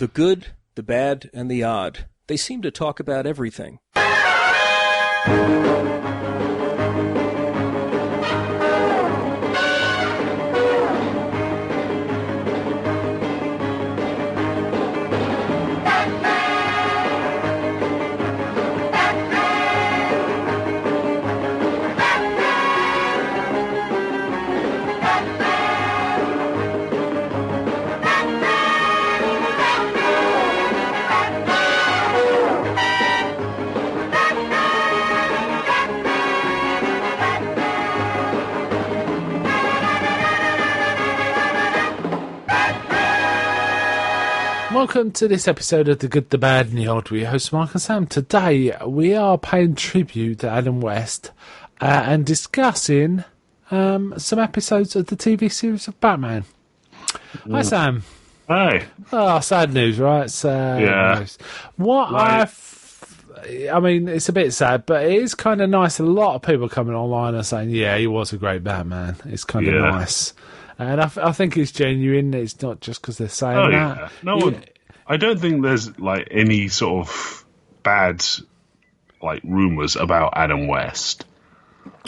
The good, the bad, and the odd. They seem to talk about everything. Welcome to this episode of The Good, the Bad and the Odd. We're your hosts Mark and Sam. Today we are paying tribute to Adam West and discussing some episodes of the TV series of Batman. Hi Sam. Hi. Oh, sad news, right? Sad news. I mean, it's a bit sad, but it is kind of nice. A lot of people coming online and saying, yeah, he was a great Batman. It's kind of nice. And I think it's genuine. It's not just because they're saying that. Yeah. No one. I don't think there's like any sort of bad like rumours about Adam West.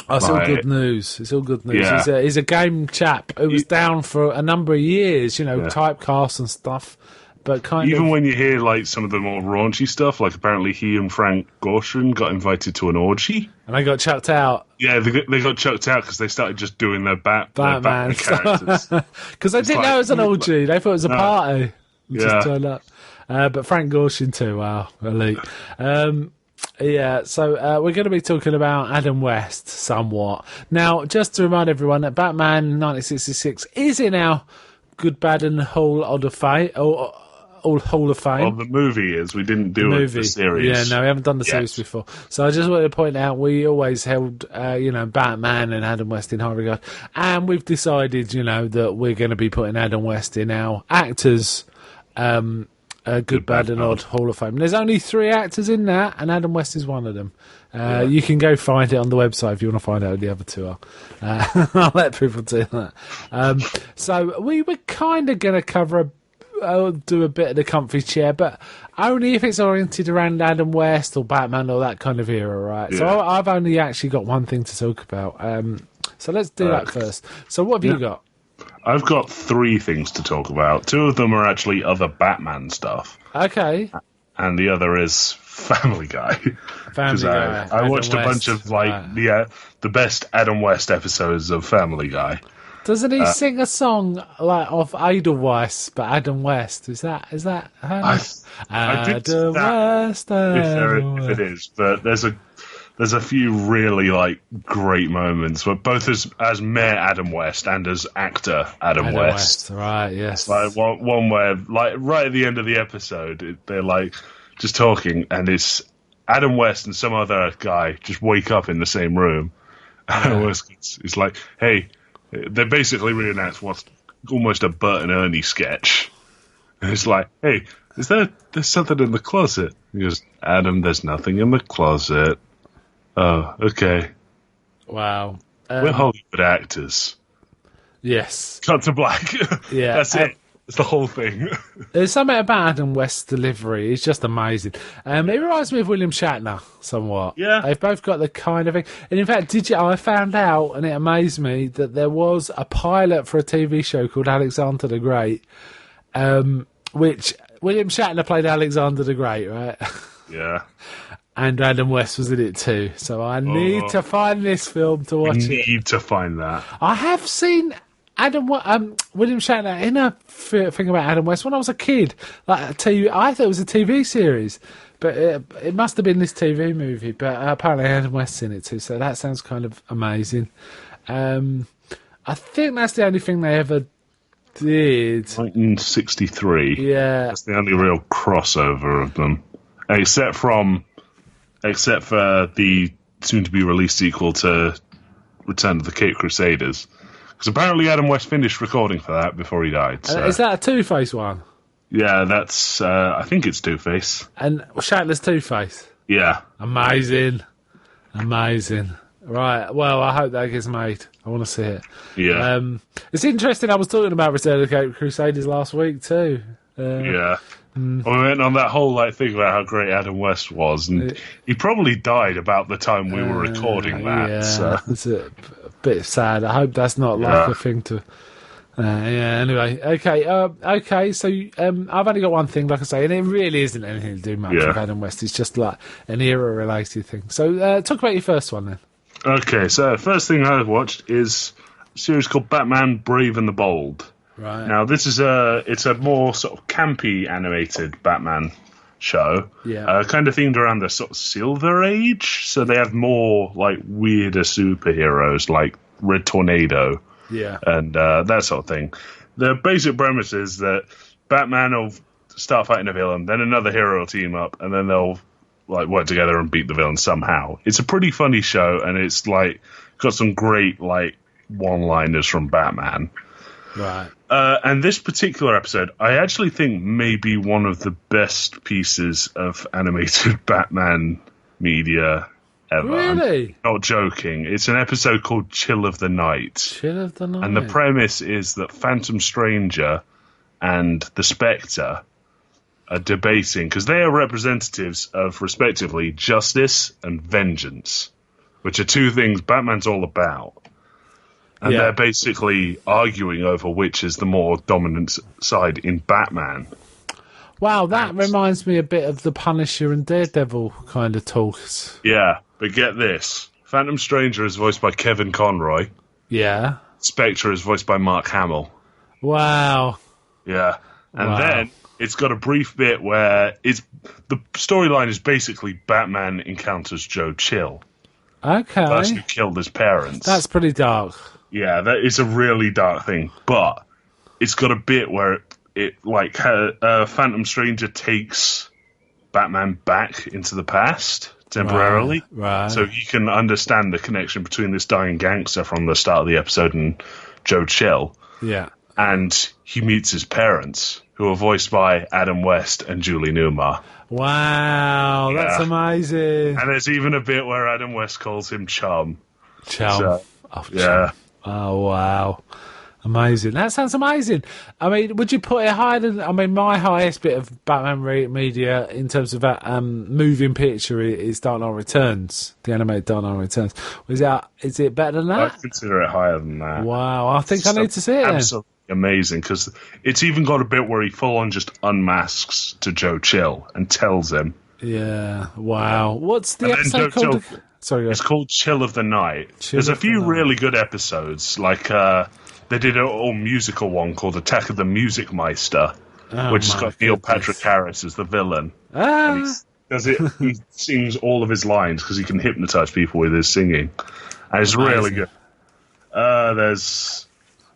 Oh, it's all good news. It's all good news. Yeah. He's a game chap who was down for a number of years, typecast and stuff. But even when you hear like some of the more raunchy stuff, like apparently he and Frank Gorshin got invited to an orgy. And they got chucked out. Yeah, they got chucked out because they started just doing their Batman characters. Because they didn't know it was an orgy. They thought it was a party. Just turned up. But Frank Gorshin too, wow, elite. So we're going to be talking about Adam West somewhat. Now, just to remind everyone that Batman 1966 is in our Good, Bad and Hall of Fame. Hall of Fame. Well, the movie is. We didn't do the series. Yeah, no, we haven't done the series before. So I just wanted to point out we always held, Batman and Adam West in high regard. And we've decided, that we're going to be putting Adam West in our actors' Good, Bad and Odd Hall of Fame. There's only 3 actors in that, and Adam West is one of them. You can go find it on the website if you want to find out who the other 2 are. I'll let people do that. So we were kind of going to cover do a bit of the comfy chair, but only if it's oriented around Adam West or Batman or that kind of era, right? Yeah. So I've only actually got one thing to talk about. So let's do that first. So what have you got? I've got 3 things to talk about. 2 of them are actually other Batman stuff. Okay. And the other is Family Guy. Family Guy. I watched a bunch of the best Adam West episodes of Family Guy. Doesn't he sing a song like of Edelweiss, but Adam West? Is that her? Adam West. If it is, but there's a few really like great moments, but both as Mayor Adam West and as actor Adam West. Right? Yes. Like one where like right at the end of the episode, they're like just talking, and it's Adam West and some other guy just wake up in the same room. And it's like, hey. They basically reenact what's almost a Bert and Ernie sketch. And it's like, hey, there's something in the closet? He goes, Adam, there's nothing in the closet. Oh, okay. Wow. We're Hollywood actors. Yes. Cut to black. Yeah. That's it. It's the whole thing. There's something about Adam West's delivery. It's just amazing. It reminds me of William Shatner somewhat. Yeah. They've both got the kind of thing. And in fact, I found out, and it amazed me, that there was a pilot for a TV show called Alexander the Great, which William Shatner played Alexander the Great, right? Yeah. And Adam West was in it too. So I need to find this film to watch it. You need to find that. I have seen William Shatner in a thing about Adam West when I was a kid. Like I thought it was a TV series, but it must have been this TV movie. But apparently Adam West's in it too, so that sounds kind of amazing. I think that's the only thing they ever did. 1963. Yeah, that's the only real crossover of them, except for the soon-to-be released sequel to Return of the Caped Crusaders. Because apparently Adam West finished recording for that before he died. So. Is that a Two-Face one? Yeah, that's... I think it's Two-Face. And Shatner's Two-Face? Yeah. Amazing. Right, well, I hope that gets made. I want to see it. Yeah. It's interesting, I was talking about Return of the Caped Crusaders last week too. Yeah. We went on that whole thing about how great Adam West was, and he probably died about the time we were recording that. Yeah, so. it's a bit sad. I hope that's not like a thing to. Anyway, okay. So I've only got one thing, like I say, and it really isn't anything to do much with Adam West. It's just like an era-related thing. So talk about your first one then. Okay, so first thing I watched is a series called Batman: Brave and the Bold. Right. Now this is it's a more sort of campy animated Batman show. Yeah. Kind of themed around the sort of Silver Age. So they have more like weirder superheroes like Red Tornado. Yeah. And that sort of thing. The basic premise is that Batman will start fighting a villain, then another hero will team up, and then they'll work together and beat the villain somehow. It's a pretty funny show, and it's got some great one-liners from Batman. Right. And this particular episode, I actually think may be one of the best pieces of animated Batman media ever. Really? I'm not joking. It's an episode called Chill of the Night. Chill of the Night. And the premise is that Phantom Stranger and the Spectre are debating, because they are representatives of, respectively, justice and vengeance, which are two things Batman's all about. And they're basically arguing over which is the more dominant side in Batman. Wow, that reminds me a bit of the Punisher and Daredevil kind of talks. Yeah, but get this. Phantom Stranger is voiced by Kevin Conroy. Yeah. Spectre is voiced by Mark Hamill. Wow. Yeah. And then it's got a brief bit where the storyline is basically Batman encounters Joe Chill. Okay. The person who killed his parents. That's pretty dark. Yeah, that is a really dark thing. But it's got a bit where Phantom Stranger takes Batman back into the past temporarily. Right. So you can understand the connection between this dying gangster from the start of the episode and Joe Chill. Yeah. And he meets his parents, who are voiced by Adam West and Julie Newmar. Wow, that's amazing. And there's even a bit where Adam West calls him Chum. Chum. So, Chum. Oh, wow. Amazing. That sounds amazing. I mean, would you put it higher than... I mean, my highest bit of Batman media in terms of that moving picture is Dark Knight Returns, the animated Dark Knight Returns. Is it better than that? I'd consider it higher than that. Wow, I think I need to see it absolutely amazing, because it's even got a bit where he full-on just unmasks to Joe Chill and tells him. Yeah, wow. What's the episode called? Sorry, it's called Chill of the Night. There's a few really good episodes, they did an all-musical one called Attack of the Music Meister, which has got Neil Patrick Harris as the villain. And he sings all of his lines because he can hypnotize people with his singing. And it's really good. There's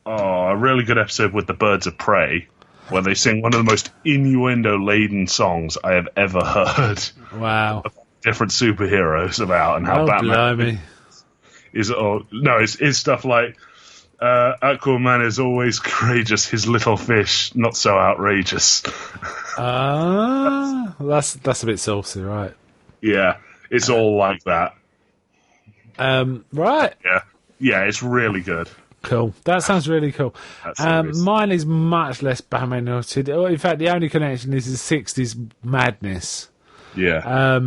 a really good episode with the Birds of Prey, where they sing one of the most innuendo-laden songs I have ever heard. Wow. Different superheroes about and how Batman is. It's stuff like Aquaman is always courageous, his little fish not so outrageous. That's a bit saucy, right? Yeah, it's all like that. Right. Yeah, it's really good. Cool. That sounds really cool. Mine is much less Batman-oriented. In fact, the only connection is the 60s madness. Yeah.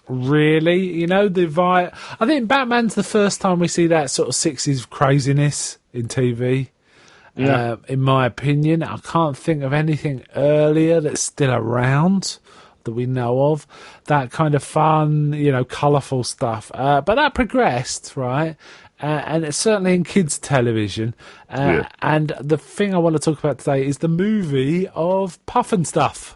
Really, the vibe. I think Batman's the first time we see that sort of 60s craziness in TV. Yeah. In my opinion, I can't think of anything earlier that's still around that we know of. That kind of fun, colourful stuff. But that progressed, right? And it's certainly in kids' television. And the thing I want to talk about today is the movie of Puff and Stuff.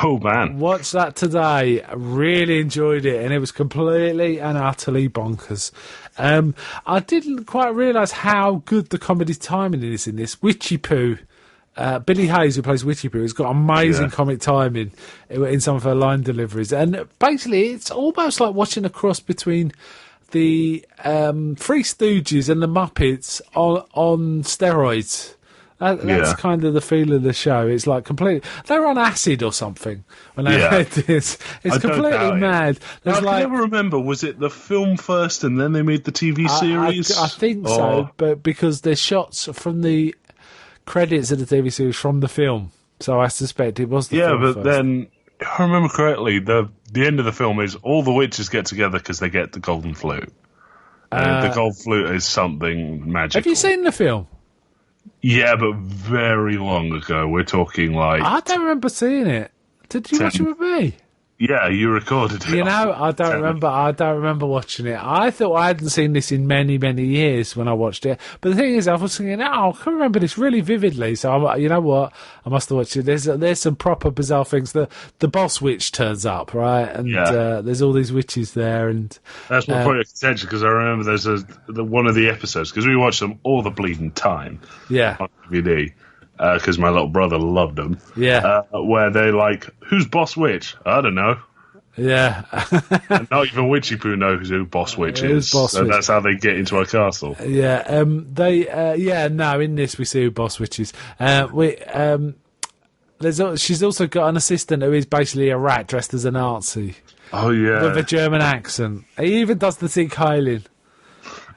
Oh, man. Watched that today. Really enjoyed it, and it was completely and utterly bonkers. I didn't quite realise how good the comedy timing is in this. Witchy Poo, Billy Hayes, who plays Witchy Poo, has got amazing comic timing in some of her line deliveries. And basically, it's almost like watching a cross between the Three Stooges and the Muppets on steroids. That's kind of the feel of the show. It's like completely... They're on acid or something when they made this. It's completely mad. I can never remember. Was it the film first and then they made the TV series? I think so, but because there's shots from the credits of the TV series from the film. So I suspect it was the Yeah, film but first. then, if I remember correctly, the end of the film is all the witches get together because they get the golden flute. The golden flute is something magical. Have you seen the film? Yeah, but very long ago. We're talking like... I don't remember seeing it. Did you watch it with me? Yeah, you recorded it. You know, I don't remember. I don't remember watching it. I thought I hadn't seen this in many, many years when I watched it. But the thing is, I was thinking, I can remember this really vividly. So you know what? I must have watched it. There's some proper bizarre things. The boss witch turns up, right? And there's all these witches there, and that's my point of contention because I remember there's one of the episodes because we watched them all the bleeding time. Yeah, on DVD. Because my little brother loved them. Yeah. Where they like, who's Boss Witch? I don't know. Yeah. And not even Witchy Poo knows who Boss Witch is. So that's how they get into our castle. Yeah. In this we see who Boss Witch is. She's also got an assistant who is basically a rat dressed as a Nazi. Oh, yeah. With a German accent. He even does the Sieg Heiling.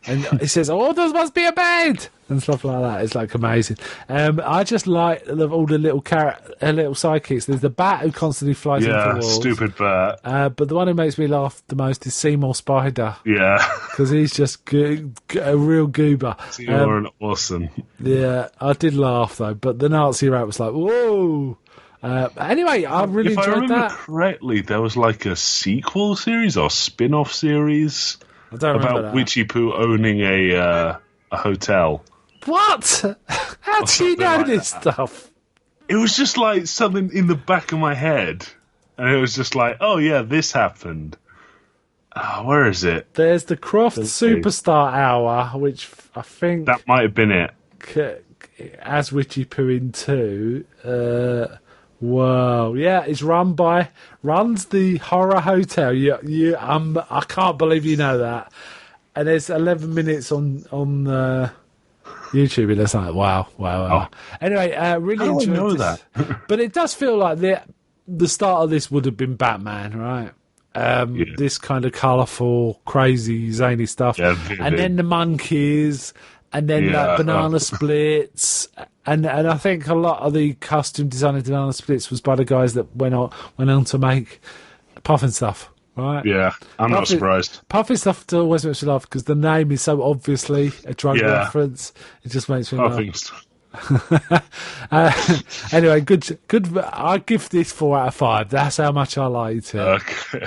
And he says, "Oh, there must be a bed," and stuff like that. It's like amazing. I just like all the little little sidekicks. There's the bat who constantly flies into walls. Stupid bat. But the one who makes me laugh the most is Seymour Spider. Yeah, because he's just a real goober. Seymour and awesome. Yeah, I did laugh though. But the Nazi rat was like, "Whoa." Anyway, I really enjoyed that. If I remember correctly, there was like a sequel series or spin-off series. I don't remember about Witchy Poo owning a hotel. What? How do you know this stuff? It was just like something in the back of my head. And it was just like, oh yeah, this happened. Where is it? There's the Croft Superstar Hour, which I think... That might have been it. As Witchy Poo in 2. Whoa, yeah, it's runs the horror hotel. I can't believe you know that. And there's 11 minutes on YouTube, and it's like wow. Oh. Anyway, really enjoyed know this. that. But it does feel like the start of this would have been Batman, right? This kind of colourful, crazy, zany stuff, and then the monkeys. And then banana splits, and I think a lot of the costume design of banana splits was by the guys that went on to make Puffin stuff, right? Yeah, I'm not surprised. Puffin stuff always makes me laugh because the name is so obviously a drug reference. It just makes me laugh. Anyway, good. I give this 4 out of 5. That's how much I liked it. Okay.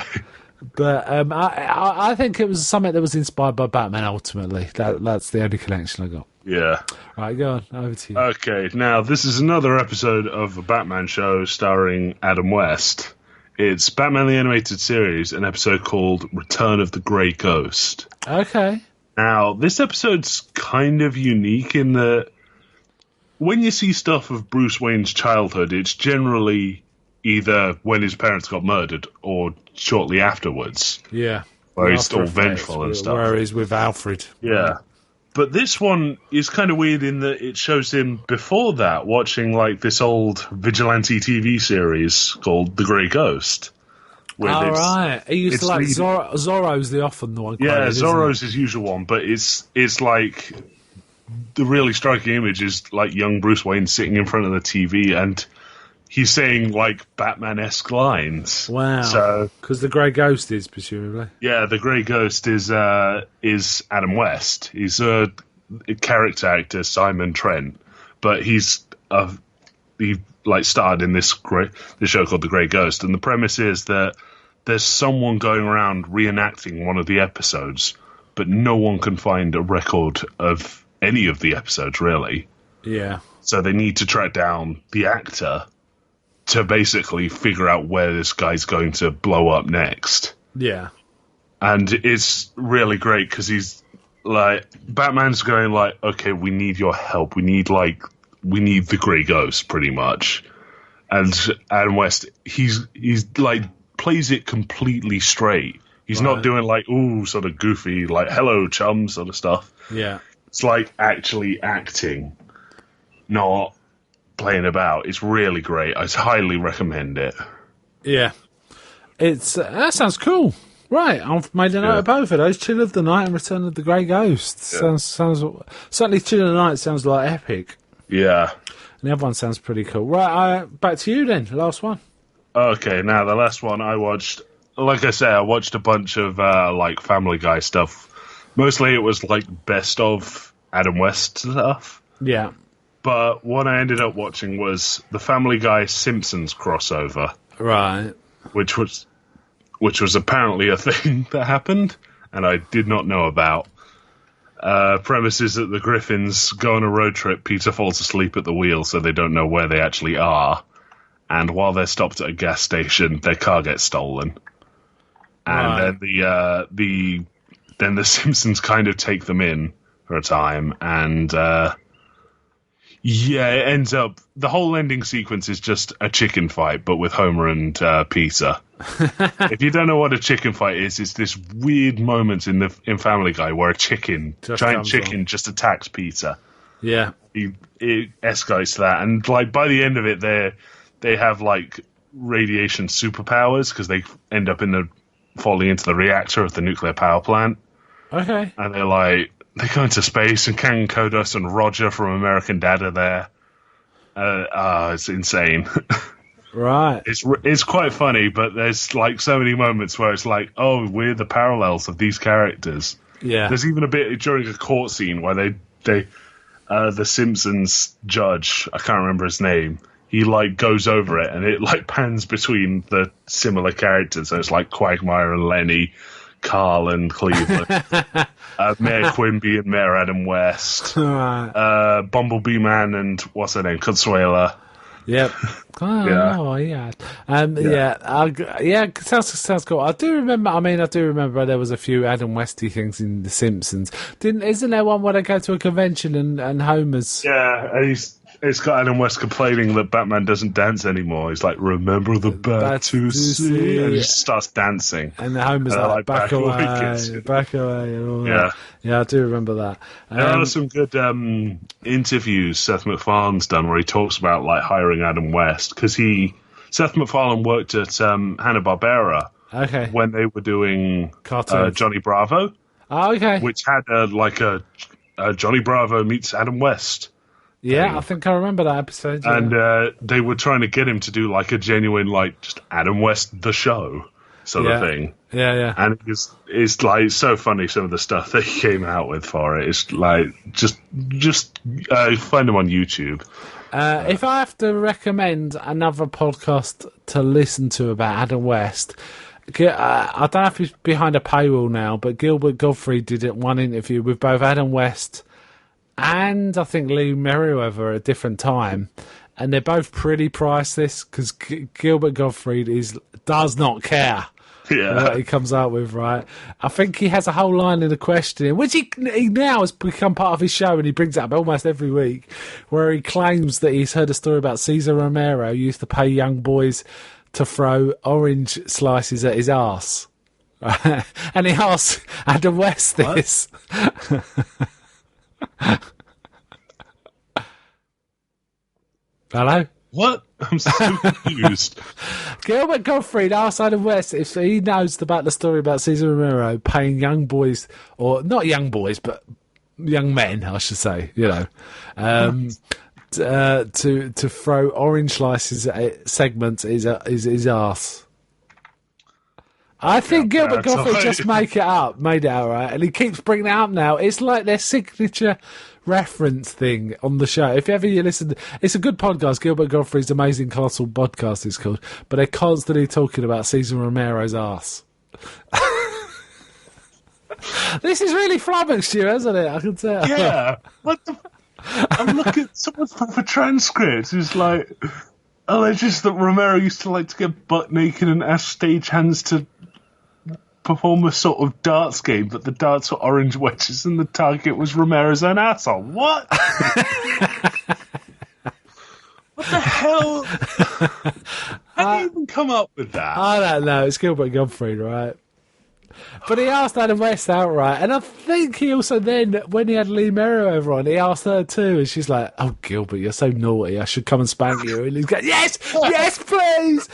But I think it was something that was inspired by Batman. Ultimately, that's the only connection I got. Yeah. Right, go on. Over to you. Okay, now this is another episode of a Batman show starring Adam West. It's Batman the Animated Series, an episode called Return of the Grey Ghost. Okay. Now, this episode's kind of unique in that when you see stuff of Bruce Wayne's childhood, it's generally either when his parents got murdered or shortly afterwards. Yeah. Where he's still vengeful and stuff. Where he's with Alfred. Yeah. But this one is kind of weird in that it shows him before that watching like this old vigilante TV series called The Grey Ghost. Right. He used to like Zorro's the often the one. Yeah, Zorro's his usual one, but it's like the really striking image is like young Bruce Wayne sitting in front of the TV and he's saying like Batman-esque lines. Wow. So because the Grey Ghost is presumably. Yeah, the Grey Ghost is Adam West. He's a character actor, Simon Trent, but he starred in this show called The Grey Ghost, and the premise is that there's someone going around reenacting one of the episodes, but no one can find a record of any of the episodes really. Yeah. So they need to track down the actor to basically figure out where this guy's going to blow up next. Yeah. And it's really great because he's like, Batman's going like, okay, we need your help. We need the Grey Ghost pretty much. And Adam West, he's like, plays it completely straight. He's not doing like, ooh, sort of goofy, like, hello, chum sort of stuff. Yeah. It's like actually acting, not playing about. It's really great. I highly recommend it. Yeah, that sounds cool. Right, I've made a note of both of those. Chill of the Night and Return of the Grey Ghost. Sounds certainly Chill of the Night sounds like epic. Yeah. And the other one sounds pretty cool. Right, back to you then. Last one. Okay, now the last one I watched. Like I say, I watched a bunch of like Family Guy stuff. Mostly it was like best of Adam West stuff. Yeah. But what I ended up watching was the Family Guy Simpsons crossover. Right. Which was apparently a thing that happened, and I did not know about. Premise is that the Griffins go on a road trip. Peter falls asleep at the wheel, so they don't know where they actually are. And while they're stopped at a gas station, their car gets stolen. And then the Simpsons kind of take them in for a time, and it ends up the whole ending sequence is just a chicken fight, but with Homer and Peter. If you don't know what a chicken fight is, it's this weird moment in Family Guy where a giant chicken, just attacks Peter. Yeah, it escalates to that, and like by the end of it, they have like radiation superpowers because they end up falling into the reactor of the nuclear power plant. Okay. And they go into space, and Ken Kodos and Roger from American Dad are there. It's insane. Right. It's quite funny, but there's like so many moments where it's like, oh, we're the parallels of these characters. Yeah. There's even a bit during a court scene where the Simpsons judge, I can't remember his name, he like goes over it, and it like pans between the similar characters. So it's like Quagmire and Lenny, Carl and Cleveland, Mayor Quimby and Mayor Adam West, Right. Bumblebee Man and what's her name, Consuela. Yep. Oh, yeah. Sounds cool. I do remember there was a few Adam Westy things in The Simpsons. Isn't there one where they go to a convention and Homer's... Yeah, and it's got Adam West complaining that Batman doesn't dance anymore. He's like, remember the bat to see? And he just starts dancing. And the Homer's like, back away, back away. And all that. Yeah, I do remember that. There are some good interviews Seth MacFarlane's done where he talks about like hiring Adam West, because Seth MacFarlane worked at Hanna-Barbera when they were doing Johnny Bravo. Oh, okay. Which had a Johnny Bravo meets Adam West. Yeah, I think I remember that episode. Yeah. And they were trying to get him to do like a genuine, like, just Adam West the show sort of thing. Yeah. And it's like so funny, some of the stuff that he came out with for it. It's like, just find him on YouTube. If I have to recommend another podcast to listen to about Adam West, I don't know if he's behind a paywall now, but Gilbert Gottfried did one interview with both Adam West and I think Lee Meriwether at a different time, and they're both pretty priceless because Gilbert Gottfried does not care what he comes out with, right? I think he has a whole line in the questioning, which he now has become part of his show, and he brings it up almost every week, where he claims that he's heard a story about Cesar Romero used to pay young boys to throw orange slices at his arse. Right? And he asks Adam West this. Hello? What? I'm so confused. Gilbert Gottfried asked Adam West if he knows about the story about Cesar Romero paying young boys, or not young boys, but young men, I should say, to throw orange slices at segments is his arse. I think Gilbert Gottfried just made it up, right? And he keeps bringing it up now. It's like their signature reference thing on the show. If ever you listen, it's a good podcast. Gilbert Gottfried's Amazing Colossal Podcast is called, but they're constantly talking about Cesar Romero's arse. This is really flummoxed you, hasn't it? I can tell. Yeah. What the? I'm looking at someone's for transcripts. It's like alleges that Romero used to like to get butt naked and ask stagehands to perform a sort of darts game, but the darts were orange wedges and the target was Romero's own asshole. What? What the hell? How do you even come up with that? I don't know. It's Gilbert Gottfried, right? But he asked Adam West outright, and I think he also then, when he had Lee Meriwether on, he asked her too, and she's like, "Oh, Gilbert, you're so naughty. I should come and spank you." And he's going, "Yes, please."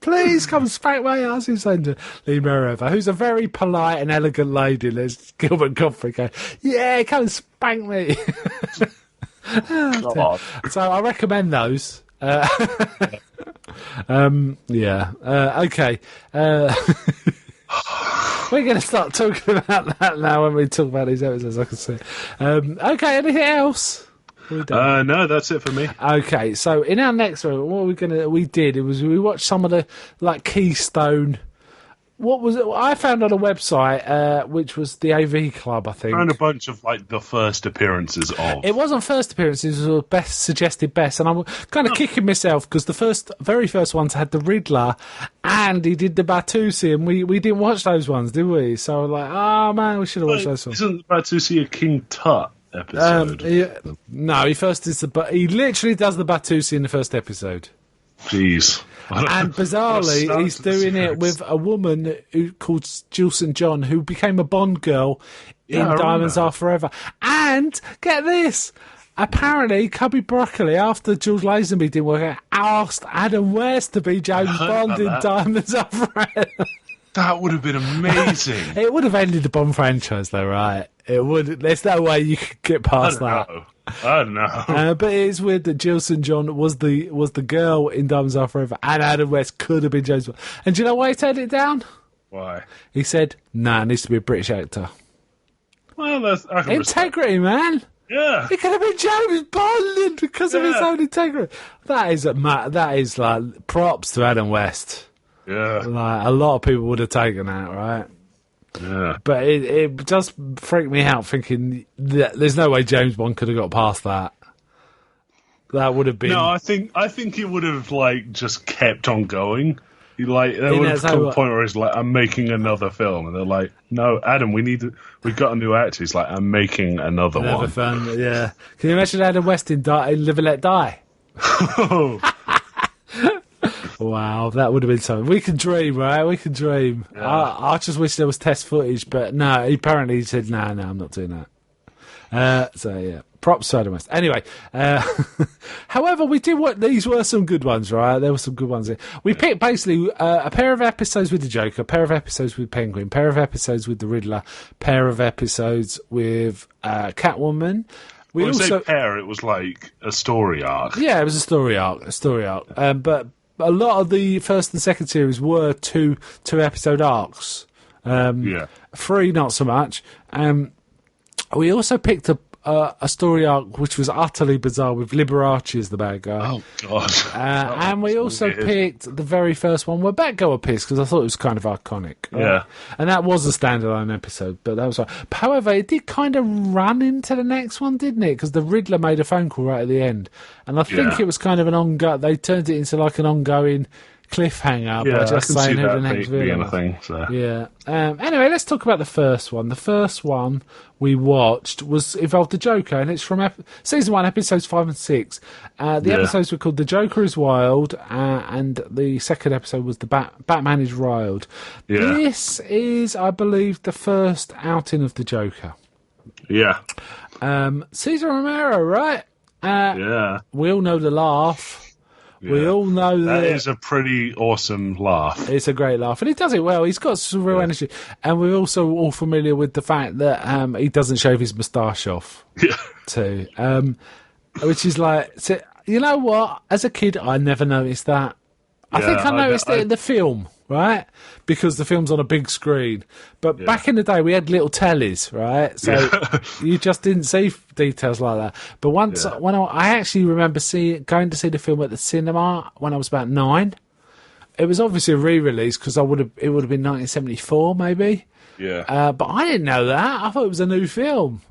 Please come spank my ass. He's saying to Lee Meriwether, who's a very polite and elegant lady. There's Gilbert Gottfried going, "Yeah, come and spank me." God. So I recommend those. Yeah. Okay. We're going to start talking about that now when we talk about these episodes, I can see. Okay, anything else? No, that's it for me. Okay, so in our next one, what we watched some of the Keystone. What was it? I found on a website, which was the AV Club, I think. Found a bunch of the first appearances of. It wasn't first appearances; it was best suggested best, and I'm kind of kicking myself because the very first ones had the Riddler, and he did the Batusi, and we didn't watch those ones, did we? So oh man, we should have watched those ones. Isn't Batusi a King Tut episode? No, he literally does the Batusi in the first episode. Jeez. And bizarrely, he's doing it with a woman called Jill St. John, who became a Bond girl in Diamonds Are Forever. And get this, apparently, Cubby Broccoli, after George Lazenby didn't work out, asked Adam West to be James Bond in Diamonds Are Forever. That would have been amazing. It would have ended the Bond franchise, though, right? It would. There's no way you could get past that. I don't know. But it's weird that Jill St. John was the girl in Diamonds Are Forever, and Adam West could have been James Bond. And do you know why he turned it down? Why? He said, "Nah, it needs to be a British actor." Well, I can integrity, man. Yeah, he could have been James Bond because of his own integrity. That is like props to Adam West. Yeah, like a lot of people would have taken that, right? Yeah, but it does freak me out thinking that there's no way James Bond could have got past that. That would have been. No, I think it would have just kept on going. There would have come a point where he's like, "I'm making another film," and they're like, "No, Adam, we've got a new actor." He's like, "I'm making another one." Film, yeah. Can you imagine Adam West in Live and Let Die? Wow, that would have been something. We can dream, right? We can dream. Yeah. I just wish there was test footage, but no, apparently he said, no, I'm not doing that. So, yeah, props to Adam West. Anyway, however, we did these were some good ones, right? There were some good ones here. We picked basically a pair of episodes with the Joker, a pair of episodes with Penguin, a pair of episodes with the Riddler, a pair of episodes with Catwoman. We also pair. It was like a story arc. Yeah, it was a story arc. But a lot of the first and second series were two episode arcs. 3 not so much. We also picked a story arc which was utterly bizarre with Liberace as the bad guy. Oh God! And we also picked the very first one where Batgirl appears because I thought it was kind of iconic. Yeah, and that was a standalone episode, but that was. However, it did kind of run into the next one, didn't it? Because the Riddler made a phone call right at the end, and I think it was kind of an ongoing. They turned it into like an ongoing cliffhanger by just saying who the next villain was. Yeah. Anyway, let's talk about the first one. The first one we watched involved the Joker, and it's from season 1, episodes 5 and 6. The episodes were called "The Joker is Wild," and the second episode was "The Batman is Riled." Yeah. This is, I believe, the first outing of the Joker. Yeah. Cesar Romero, right? We all know the laugh. Yeah. We all know that is a pretty awesome laugh. It's a great laugh, and he does it well. He's got some real energy, and we're also all familiar with the fact that he doesn't shave his moustache off too, which is like, you know what? As a kid, I never noticed that. I think I noticed it in the film, right? Because the film's on a big screen. But back in the day, we had little tellies, right? So you just didn't see details like that. But once, when I actually remember going to see the film at the cinema when I was about 9. It was obviously a re-release because it would have been 1974, maybe. Yeah. But I didn't know that. I thought it was a new film.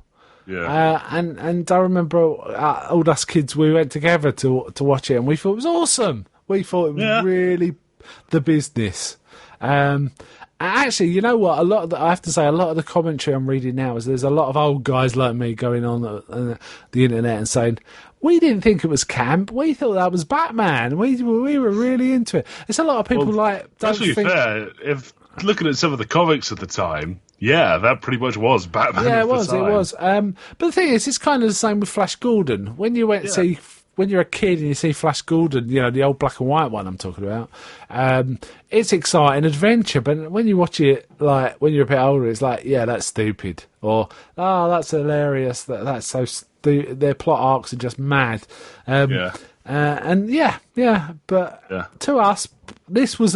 Yeah. And I remember all us kids, we went together to watch it, and we thought it was awesome. We thought it was really the business. Actually, you know what? I have to say, a lot of the commentary I'm reading now is there's a lot of old guys like me going on the internet and saying, we didn't think it was camp. We thought that was Batman. We were really into it. There's a lot of people To be fair, if looking at some of the comics at the time, that pretty much was Batman. Yeah, it was. But the thing is, it's kind of the same with Flash Gordon. When you went to see. When you're a kid and you see Flash Gordon, you know, the old black and white one I'm talking about, it's exciting adventure. But when you watch it, like, when you're a bit older, it's like, that's stupid. Or, that's hilarious. That's so their plot arcs are just mad. Yeah. And but Yeah. to us, this was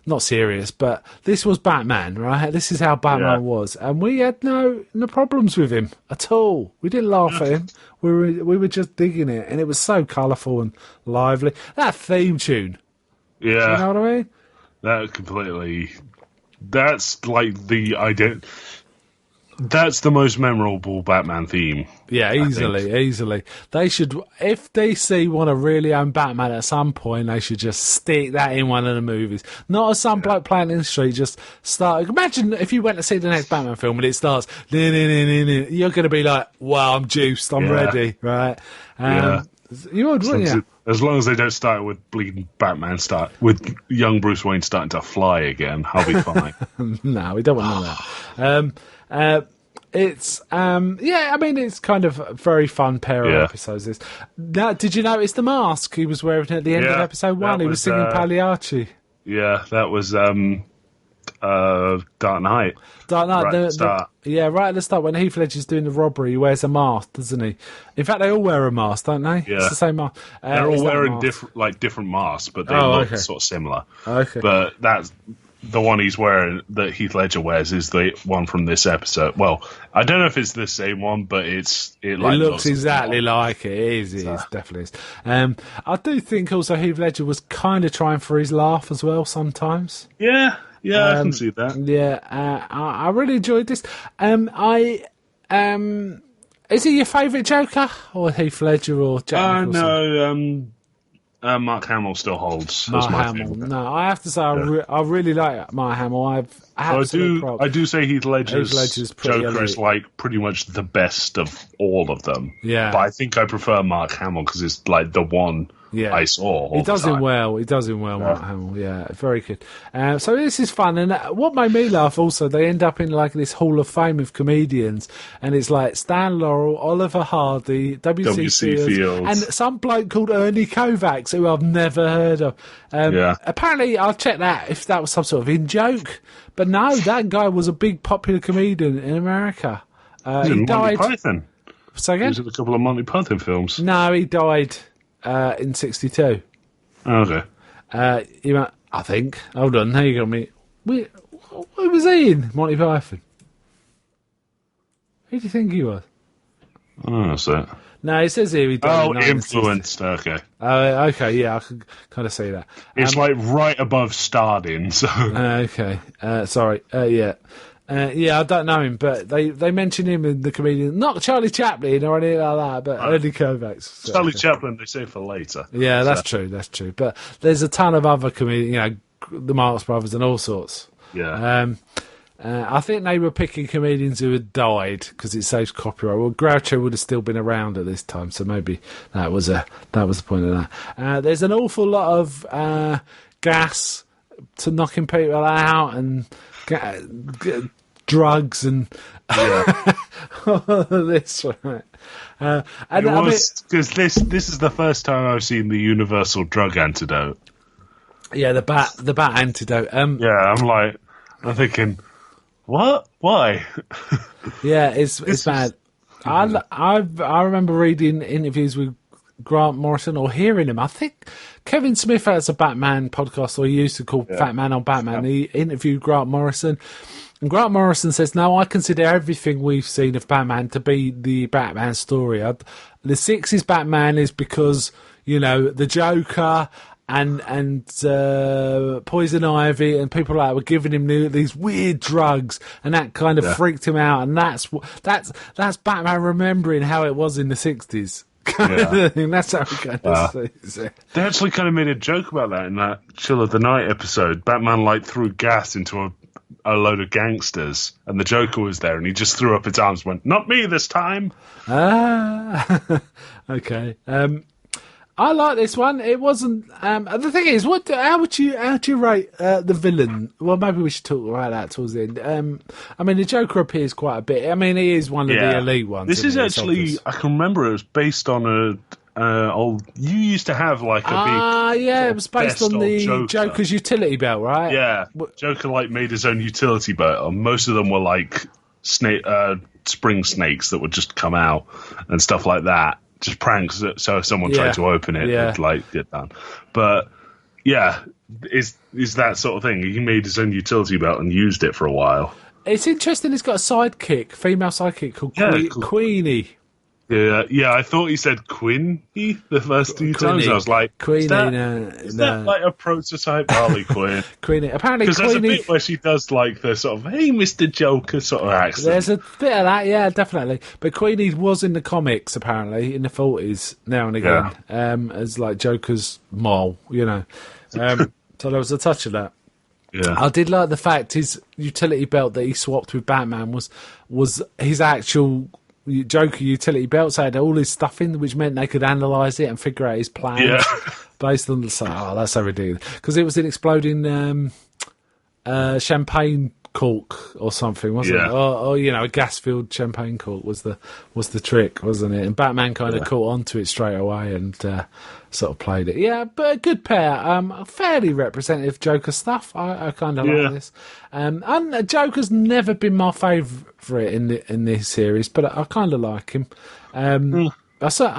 not serious, but this was Batman, right? This is how Batman was, and we had no problems with him at all. We didn't laugh at him. We were just digging it, and it was so colourful and lively. That theme tune, Yeah. you know what I mean? That completely. That's like the idea. That's the most memorable Batman theme. Yeah, easily. They should, if DC want to really own Batman at some point, they should just stick that in one of the movies. Not as some bloke playing in the street, just start. Imagine if you went to see the next Batman film and it starts, you're going to be like, wow, I'm juiced, I'm ready, right? You would, wouldn't you? As long as they don't start with bleeding Batman, with young Bruce Wayne starting to fly again, I'll be fine. No, we don't want none of that. It's I mean, it's kind of a very fun pair of episodes. This. Now, did you notice the mask he was wearing at the end of episode 1? He was singing Pagliacci. Yeah, that was Dark Knight. Dark Knight, right at the start. Right at the start when Heath Ledger's doing the robbery, he wears a mask, doesn't he? In fact, they all wear a mask, don't they? Yeah. It's the same mask. They're all wearing different masks, but they look sort of similar. Okay. But that's the one he's wearing that Heath Ledger wears is the one from this episode. Well, I don't know if it's the same one, but it looks exactly like it. It is definitely is. I do think also Heath Ledger was kind of trying for his laugh as well sometimes. Yeah, I can see that. Yeah, I really enjoyed this. Is he your favourite Joker, or Heath Ledger, or Jack Nicholson? No, Mark Hamill still holds Mark as my Hamill. favourite. No, I have to say I really like Mark Hamill. I do say Heath Ledger's Joker elite. is like pretty much the best of all of them. Yeah, but I think I prefer Mark Hamill because it's like the one I saw. He does him well. Mark Hamill. Yeah, very good. So this is fun, and what made me laugh also, they end up in like this Hall of Fame of comedians, and it's like Stan Laurel, Oliver Hardy, W.C. Fields, and some bloke called Ernie Kovacs, who I've never heard of. Apparently, I'll check that if that was some sort of in-joke, but no, that guy was a big popular comedian in America. He died. Monty Python. Say again? He was in a couple of Monty Python films. No, he died in 1962. Okay. I think. Hold on, there you go, mate. Where was he in Monty Python? Who do you think he was? Oh, that's it. No, it says here he died. Oh, influenced. Okay. Okay, yeah, I can kind of see that. It's like right above starred in. So. Okay. Sorry. Yeah, I don't know him, but they mention him in the comedian, not Charlie Chaplin or anything like that, but Ernie Kovacs. So. Charlie Chaplin, they say for later. Yeah, that's true. But there's a ton of other comedians, the Marx Brothers and all sorts. Yeah. I think they were picking comedians who had died because it saves copyright. Well, Groucho would have still been around at this time, so maybe that was the point of that. There's an awful lot of gas to knocking people out and drugs and all this, right? Because this is the first time I've seen the universal drug antidote. Yeah, the bat antidote. I'm thinking, what? Why? Yeah, it's bad. I remember reading interviews with Grant Morrison or hearing him. I think Kevin Smith has a Batman podcast, or he used to call Fat Man on Batman. He interviewed Grant Morrison. And Grant Morrison says, "No, I consider everything we've seen of Batman to be the Batman story. The 60s Batman is because, the Joker and Poison Ivy and people like that were giving him these weird drugs, and that kind of freaked him out. And that's Batman remembering how it was in the 60s. That's how he kind of sees it. They actually kind of made a joke about that in that Chill of the Night episode. Batman threw gas into a load of gangsters, and the Joker was there, and he just threw up his arms and went, "Not me this time." Okay. I like this one. It wasn't. The thing is, how would you rate the villain? Well, maybe we should talk about that towards the end. The Joker appears quite a bit. He is one of the elite ones. This is actually, I can remember it was based on you used to have like a big. It was based on the Joker's utility belt, right? Yeah, Joker made his own utility belt, and most of them were like snake spring snakes that would just come out and stuff like that. Just pranks. So if someone tried to open it, it'd like get done. But yeah, is that sort of thing. He made his own utility belt and used it for a while. It's interesting. He's got a sidekick, female sidekick called Queenie. Yeah. I thought he said Quinny the first two times. I was like, Queenie. Is that like a prototype Harley Quinn? Queenie. Apparently, because there's a bit where she does like the sort of "Hey, Mr. Joker" sort of accent. There's a bit of that, yeah, definitely. But Queenie was in the comics apparently in the 40s now and again, as like Joker's mole, you know. So there was a touch of that. Yeah. I did like the fact his utility belt that he swapped with Batman was his actual Joker utility belt. So it had all his stuff in, which meant they could analyse it and figure out his plans based on the. Oh, that's so ridiculous! Because it was an exploding champagne cork or something, wasn't it? Or a gas-filled champagne cork was the trick, wasn't it? And Batman kind of caught onto it straight away and sort of played it. Yeah, but a good pair. Fairly representative Joker stuff. I kind of like this. And Joker's never been my favourite in this series, but I kind of like him. I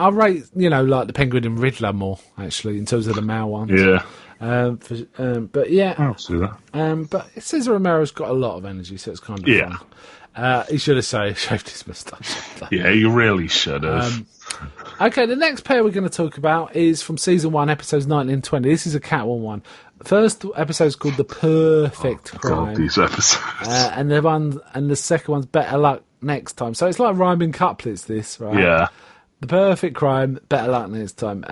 rate like the Penguin and Riddler more actually in terms of the male ones. Yeah. But yeah, I'll see that. But Cesar Romero's got a lot of energy, so it's kind of fun. He should have shaved his moustache. Yeah, he really should have. Okay, the next pair we're going to talk about is from season 1, episodes 19 and 20. This is a Catwoman one. The first episode's called The Perfect Crime. God, these episodes. And the second one's Better Luck Next Time. So it's like rhyming couplets, this, right? Yeah. The Perfect Crime, Better Luck Next Time.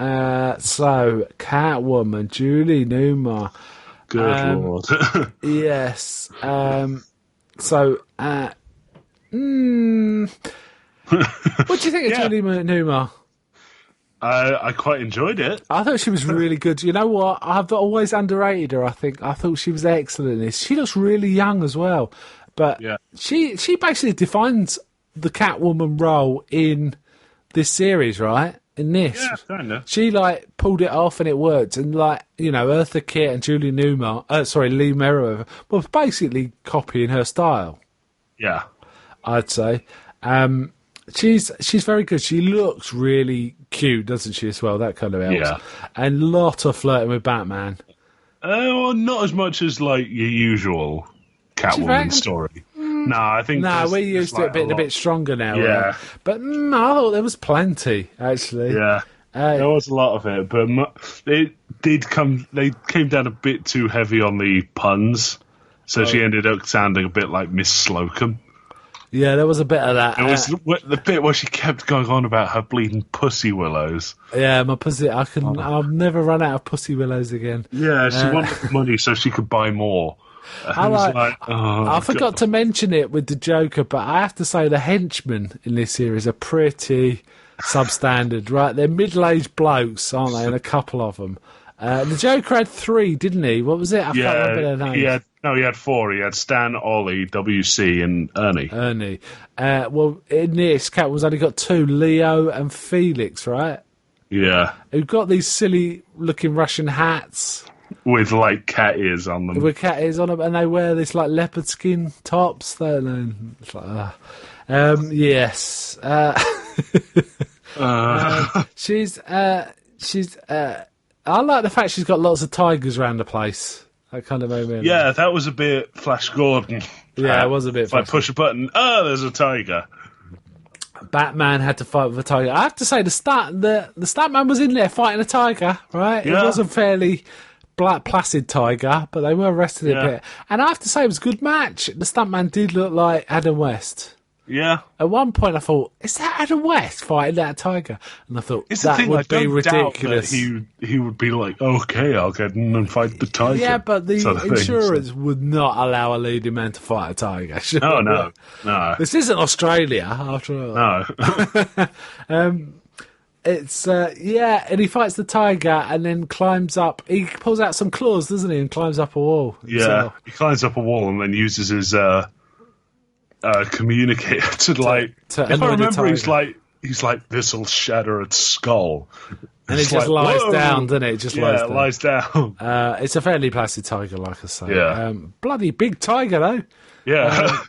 So, Catwoman, Julie Newmar. Good Lord. Yes. What do you think of Julie Newmar? I quite enjoyed it. I thought she was really good. You know what? I've always underrated her, I think. I thought she was excellent in this. She looks really young as well. But she basically defines the Catwoman role in this series, right? In this. Yeah, kind of. She, pulled it off and it worked. And, Eartha Kitt and Julie Newmar, Lee Merriweather, were basically copying her style. Yeah. I'd say. She's very good. She looks really cute, doesn't she, as well? That kind of helps. Yeah. And a lot of flirting with Batman. Well, not as much as, your usual Catwoman story. No, I think... No, we're used to it a bit stronger now. Yeah. Right? But I thought there was plenty, actually. Yeah. There was a lot of it, but they came down a bit too heavy on the puns, so she ended up sounding a bit like Miss Slocum. Yeah, there was a bit of that. It was the bit where she kept going on about her bleeding pussy willows. Yeah, my pussy. I'll never run out of pussy willows again. Yeah, she wanted money so she could buy more. I forgot to mention it with the Joker, but I have to say the henchmen in this series are pretty substandard, right? They're middle-aged blokes, aren't they? And a couple of them. The Joker had 3, didn't he? What was it? I can't remember their names. He had 4. He had Stan, Ollie, WC, and Ernie. Well, in this, Catwoman's only got 2, Leo and Felix, right? Yeah. Who've got these silly-looking Russian hats. With, cat ears on them. With cat ears on them, and they wear this, leopard skin tops. It's like, yes. She's... I like the fact she's got lots of tigers around the place. That kind of moment. Yeah, that was a bit Flash Gordon. Yeah, it was a bit. If I push a button, there's a tiger. Batman had to fight with a tiger. I have to say, the Statman was in there fighting a tiger, right? Yeah. It was a fairly placid tiger, but they were resting a bit. And I have to say, it was a good match. The Stuntman did look like Adam West. Yeah. At one point, I thought, is that Adam West fighting that tiger? And I thought, that would be ridiculous. He would be like, okay, I'll get in and fight the tiger. Yeah, but the insurance would not allow a leading man to fight a tiger. No. This isn't Australia, after all. No. It's, and he fights the tiger and then climbs up. He pulls out some claws, doesn't he, and climbs up a wall. Yeah, he climbs up a wall and then uses his... communicator to if I remember, he's like, this'll shatter its skull, and it just lies down, doesn't it? It just lies down. It's a fairly placid tiger, like I say. Yeah. Bloody big tiger though. Yeah.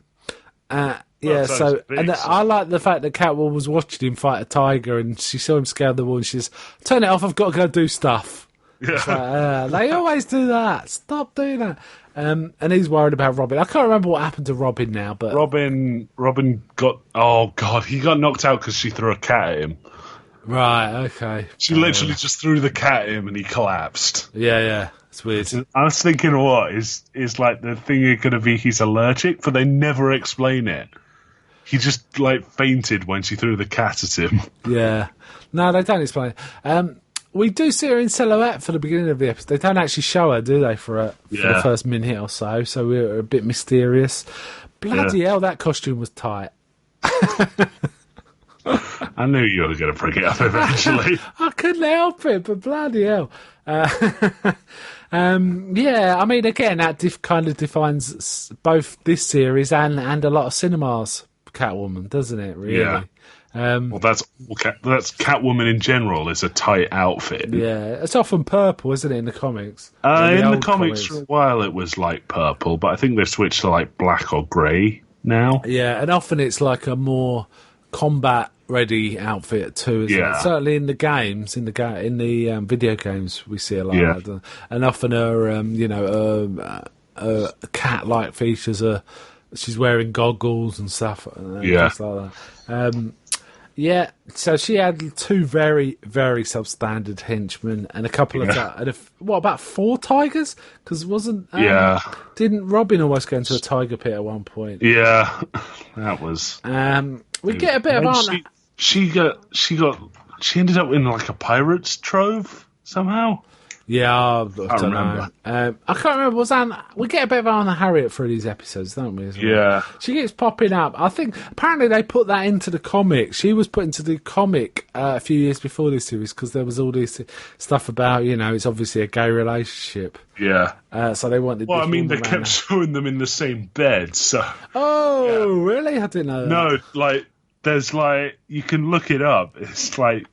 Yeah, Well, so big, and I like the fact that Catwoman was watching him fight a tiger, and she saw him scale the wall, and she's turn it off. I've got to go do stuff. It's like, they always do that. Stop doing that. And he's worried about Robin. I can't remember what happened to Robin now, but Robin got, oh God, he got knocked out because she threw a cat at him. right, okay. She literally just threw the cat at him and he collapsed. Yeah, it's weird. I was thinking, what is like the thing going to be? He's allergic, but they never explain it. He just like fainted when she threw the cat at him. Yeah, no, they don't explain it. We do see her in silhouette for the beginning of the episode. They don't actually show her, do they, for the first minute or so? So we're a bit mysterious. Bloody hell, that costume was tight. I knew you were going to bring it up eventually. I couldn't help it, but bloody hell. Yeah, I mean, again, that kind of defines both this series and a lot of cinemas Catwoman, doesn't it, really? Yeah. Well, that's Catwoman in general is a tight outfit. Yeah, it's often purple, isn't it, in the comics? In the comics for a while it was like purple, but I think they've switched to like black or grey now. Yeah, and often it's like a more combat-ready outfit too, isn't it? Certainly in the games, in the video games, we see a lot of that. And often her, cat-like features are she's wearing goggles and stuff. Just like that. Yeah, so she had two very, very substandard henchmen and a couple of what about 4 tigers? Because didn't Robin almost go into a tiger pit at one point? Yeah, that was. We get a bit of Aunt. She ended up in like a pirate's trove somehow. Yeah, I don't remember. I can't remember. We get a bit of Anna Harriet through these episodes, don't we? Yeah. She keeps popping up. I think apparently they put that into the comic. She was put into the comic a few years before this series because there was all this stuff about, it's obviously a gay relationship. Yeah. So they wanted. Well, I mean, they kept showing them in the same bed, so. Oh, really? I didn't know that. No, like, there's like, you can look it up. It's like.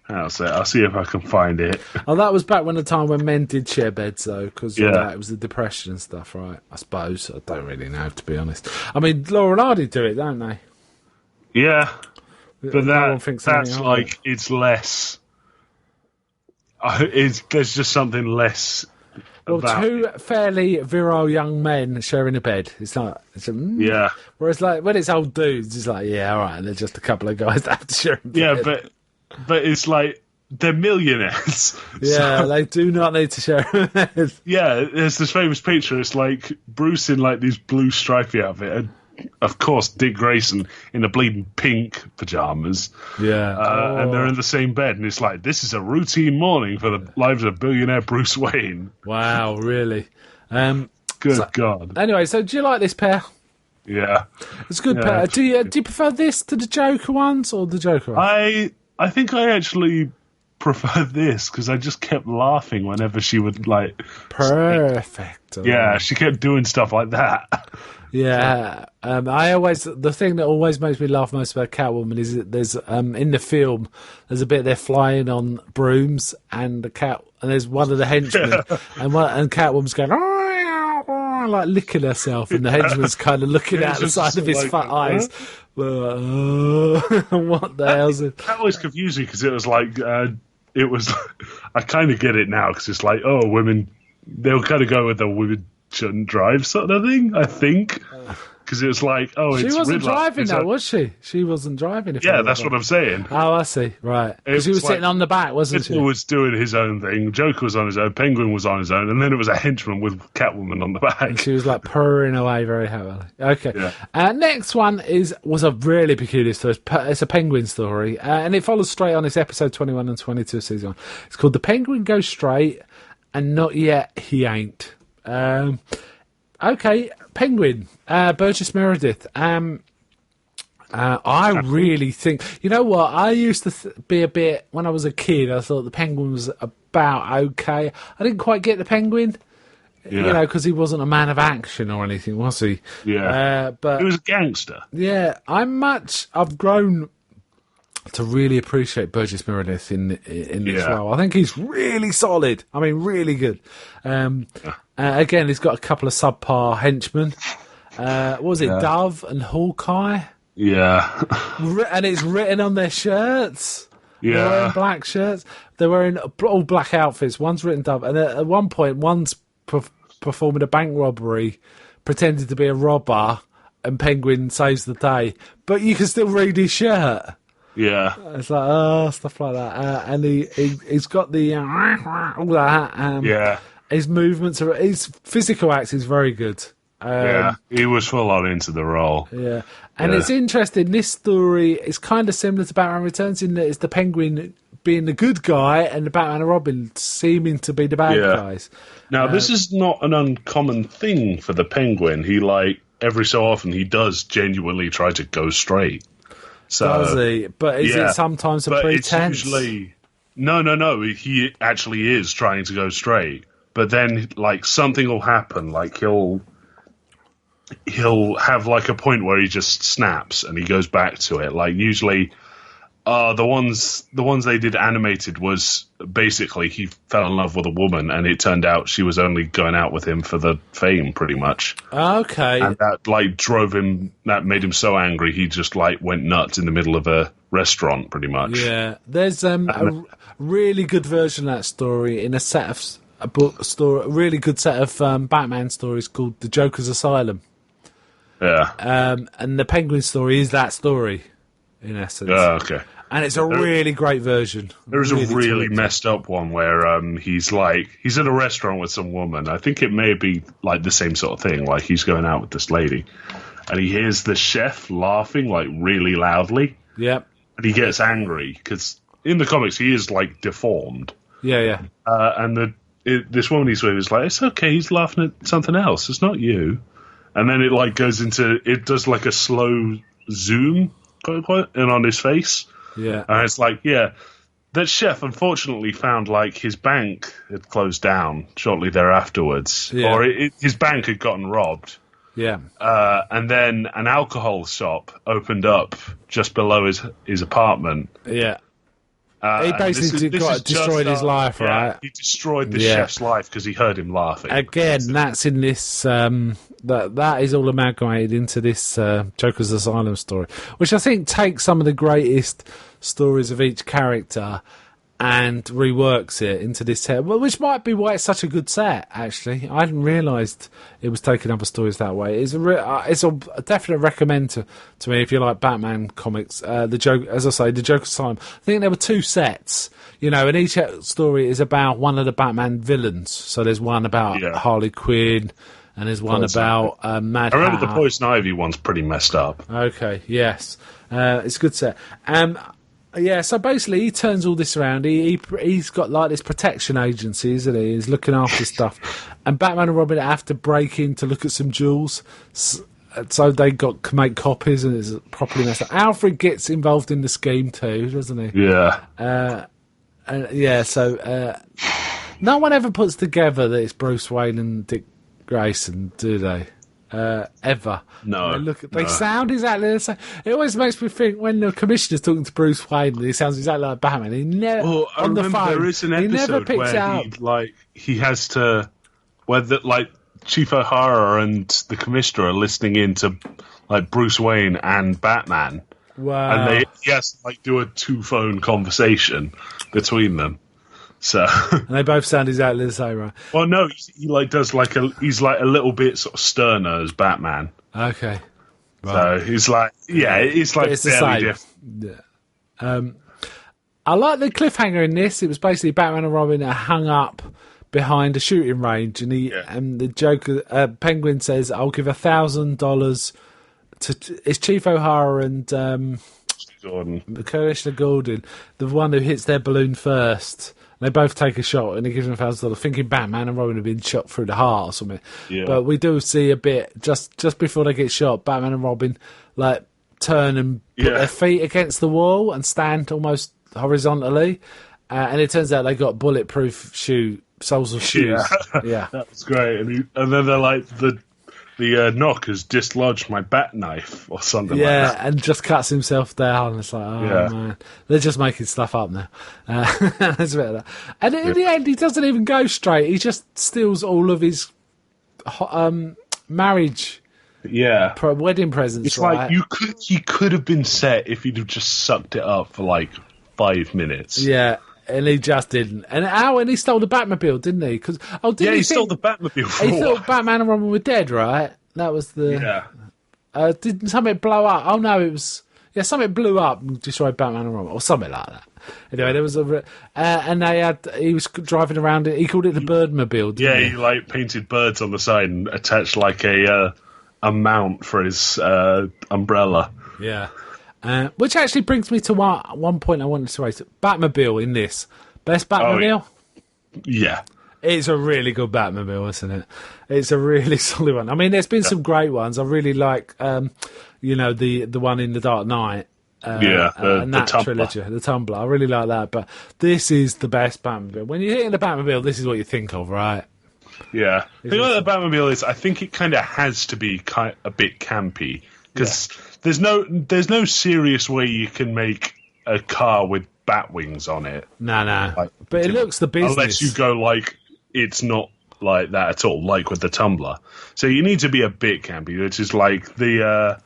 I'll see if I can find it. Oh, that was back when the time when men did share beds, though, because it was the depression and stuff, right? I suppose. I don't really know, to be honest. I mean, Laura and Hardy do it, don't they? Yeah, but that's like it's less. There's just something less. Well, two fairly virile young men sharing a bed. Yeah. Whereas, like when it's old dudes, it's like, yeah, all right, they're just a couple of guys that have to share a bed. Yeah, but it's like they're millionaires. Yeah, so, they do not need to share a bed. Yeah, there's this famous picture. It's like Bruce in like these blue stripy outfit, and of course Dick Grayson in the bleeding pink pajamas. Yeah, and they're in the same bed, and it's like this is a routine morning for the lives of billionaire Bruce Wayne. Wow, really? Good God. Anyway, so do you like this pair? Yeah, it's a good pair. Do you prefer this to the Joker ones or the Joker ones? I think I actually prefer this because I just kept laughing whenever she would like. Perfect. Yeah, she kept doing stuff like that. Yeah, the thing that always makes me laugh most about Catwoman is that there's in the film there's a bit they're flying on brooms and there's one of the henchmen and Catwoman's going like licking herself and the henchman's kind of looking out the side of his fat eyes. What the hell's it? That was confusing because it was like I kind of get it now because it's like women they'll kind of go with the women shouldn't drive sort of thing. I think because it was like she it's wasn't Riddler. driving though, was she? She wasn't driving. Yeah, that's what I'm saying. Oh, I see. Right, because she was sitting on the back, wasn't she? Riddler was doing his own thing. Joker was on his own. Penguin was on his own, and then it was a henchman with Catwoman on the back. And she was like purring away very happily. Okay. Yeah. Next one was a really peculiar story. It's a Penguin story, and it follows straight on. It's episode 21 and 22 of season 1. It's called "The Penguin Goes Straight," and not yet he ain't. Okay, Penguin, Burgess Meredith. I really think, you know what? I used to be a bit, when I was a kid, I thought the Penguin was about okay. I didn't quite get the Penguin, because he wasn't a man of action or anything, was he? Yeah. But he was a gangster. Yeah, I've grown to really appreciate Burgess Meredith in this role. I think he's really solid. I mean, really good. Again, he's got a couple of subpar henchmen. What was it? Yeah. Dove and Hawkeye, Yeah. and it's written on their shirts. They're wearing Yeah. black shirts. They're wearing all black outfits. One's written Dove, and at one point, one's performing a bank robbery, pretending to be a robber, and Penguin saves the day. But you can still read his shirt. Yeah. It's like stuff like that, and he's got the all that. Yeah. His movements are his physical acts is very good. Yeah. He was full on into the role. Yeah, and Yeah. it's interesting. This story is kind of similar to Batman Returns in that it's the Penguin being the good guy and the Batman and Robin seeming to be the bad Yeah. guys. Now, this is not an uncommon thing for the Penguin. He, every so often, he does genuinely try to go straight. So, Does he? But is yeah. it sometimes a but pretense? it's usually... No. He actually is trying to go straight. But then, something will happen. He'll have, a point where he just snaps and he goes back to it. Usually... the ones they did animated was basically he fell in love with a woman and it turned out she was only going out with him for the fame, pretty much. Okay. And that that made him so angry he just went nuts in the middle of a restaurant, pretty much. Yeah, there's a really good version of that story in a set of a book story, a really good set of Batman stories called The Joker's Asylum. Yeah. And the Penguin story is that story, in essence. Okay. And it's a really great version. There's a really terrific. messed up one where he's at a restaurant with some woman. I think it may be the same sort of thing. He's going out with this lady, and he hears the chef laughing really loudly, Yep. and he gets angry because in the comics he is deformed. Yeah. And this woman he's with is it's okay. He's laughing at something else. It's not you. And then it goes into it does a slow zoom quote unquote in on his face. Yeah. And it's that chef unfortunately found his bank had closed down shortly thereafterwards, Yeah. or his bank had gotten robbed, Yeah. and then an alcohol shop opened up just below his apartment. Yeah. He And basically destroyed his life, right? He destroyed the Yeah. chef's life because he heard him laughing. Again, that's in this. That is all amalgamated into this Joker's Asylum story, which I think takes some of the greatest stories of each character and reworks it into this set. Well, which might be why it's such a good set. Actually, I hadn't realised it was taking other stories that way. It's a definite recommend to me if you like Batman comics. The Joker, as I say, the Joker's Asylum. I think there were two sets. And each story is about one of the Batman villains. So there's one about Harley Quinn. And there's one about Mad I remember Hatter. the Poison Ivy one's pretty messed up. Okay, yes. It's a good set. So basically he turns all this around. He's got this protection agency, isn't he? He's looking after stuff. And Batman and Robin have to break in to look at some jewels. So they can make copies and it's properly messed up. Alfred gets involved in the scheme too, doesn't he? Yeah. So no one ever puts together that it's Bruce Wayne and Dick Grayson, do they? Ever? No. They sound exactly the same. It always makes me think when the commissioner's talking to Bruce Wayne, he sounds exactly like Batman. He never on the phone. There is an he never episode picks it up. where he has to, where Chief O'Hara and the commissioner are listening into Bruce Wayne and Batman. Wow. And he has to do a two-phone conversation between them. So and they both sound exactly the same, right? well, no, he does he's a little bit sort of sterner as Batman. Okay. Right. So he's it's But it's the fairly same. different. Yeah. I like the cliffhanger in this. It was basically Batman and Robin are hung up behind a shooting range, and and the Joker Penguin says, "I'll give $1,000 to it's Chief O'Hara and Gordon. Commissioner Gordon, the one who hits their balloon first." They both take a shot, and he gives them $1,000, thinking Batman and Robin have been shot through the heart or something. Yeah. But we do see a bit just before they get shot. Batman and Robin turn and put their feet against the wall and stand almost horizontally, and it turns out they got bulletproof soles of shoes. Yeah, That was great. And then they're the knock has dislodged my bat knife or something like that. and just cuts himself down. It's like, man, they're just making stuff up now. There's a bit of that. And in the end, he doesn't even go straight. He just steals all of his marriage Yeah. Wedding presents, It's right? like he could have been set if he'd have just sucked it up for like 5 minutes. Yeah, and he just didn't. And he stole the Batmobile, didn't he? Didn't he stole the Batmobile. For he thought Batman and Robin were dead, right? That was the. Yeah. Didn't something blow up? Oh no, it was. Yeah, something blew up and destroyed Batman and Robin, or something like that. Anyway, there was he was driving around it. He called it the Birdmobile. Didn't he? He like painted birds on the side and attached like a mount for his umbrella. Yeah. Which actually brings me to one point I wanted to raise. Batmobile in this. Best Batmobile? Yeah. It's a really good Batmobile, isn't it? It's a really solid one. I mean, there's been some great ones. I really like, the one in The Dark Knight. And that trilogy, the Tumbler. I really like that. But this is the best Batmobile. When you're hitting the Batmobile, this is what you think of, right? Yeah. The thing about the Batmobile is I think it kind of has to be a bit campy. Because there's no serious way you can make a car with bat wings on it. No. But it looks the business. Unless you go like, it's not like that at all, like with the Tumbler. So you need to be a bit campy, which is like the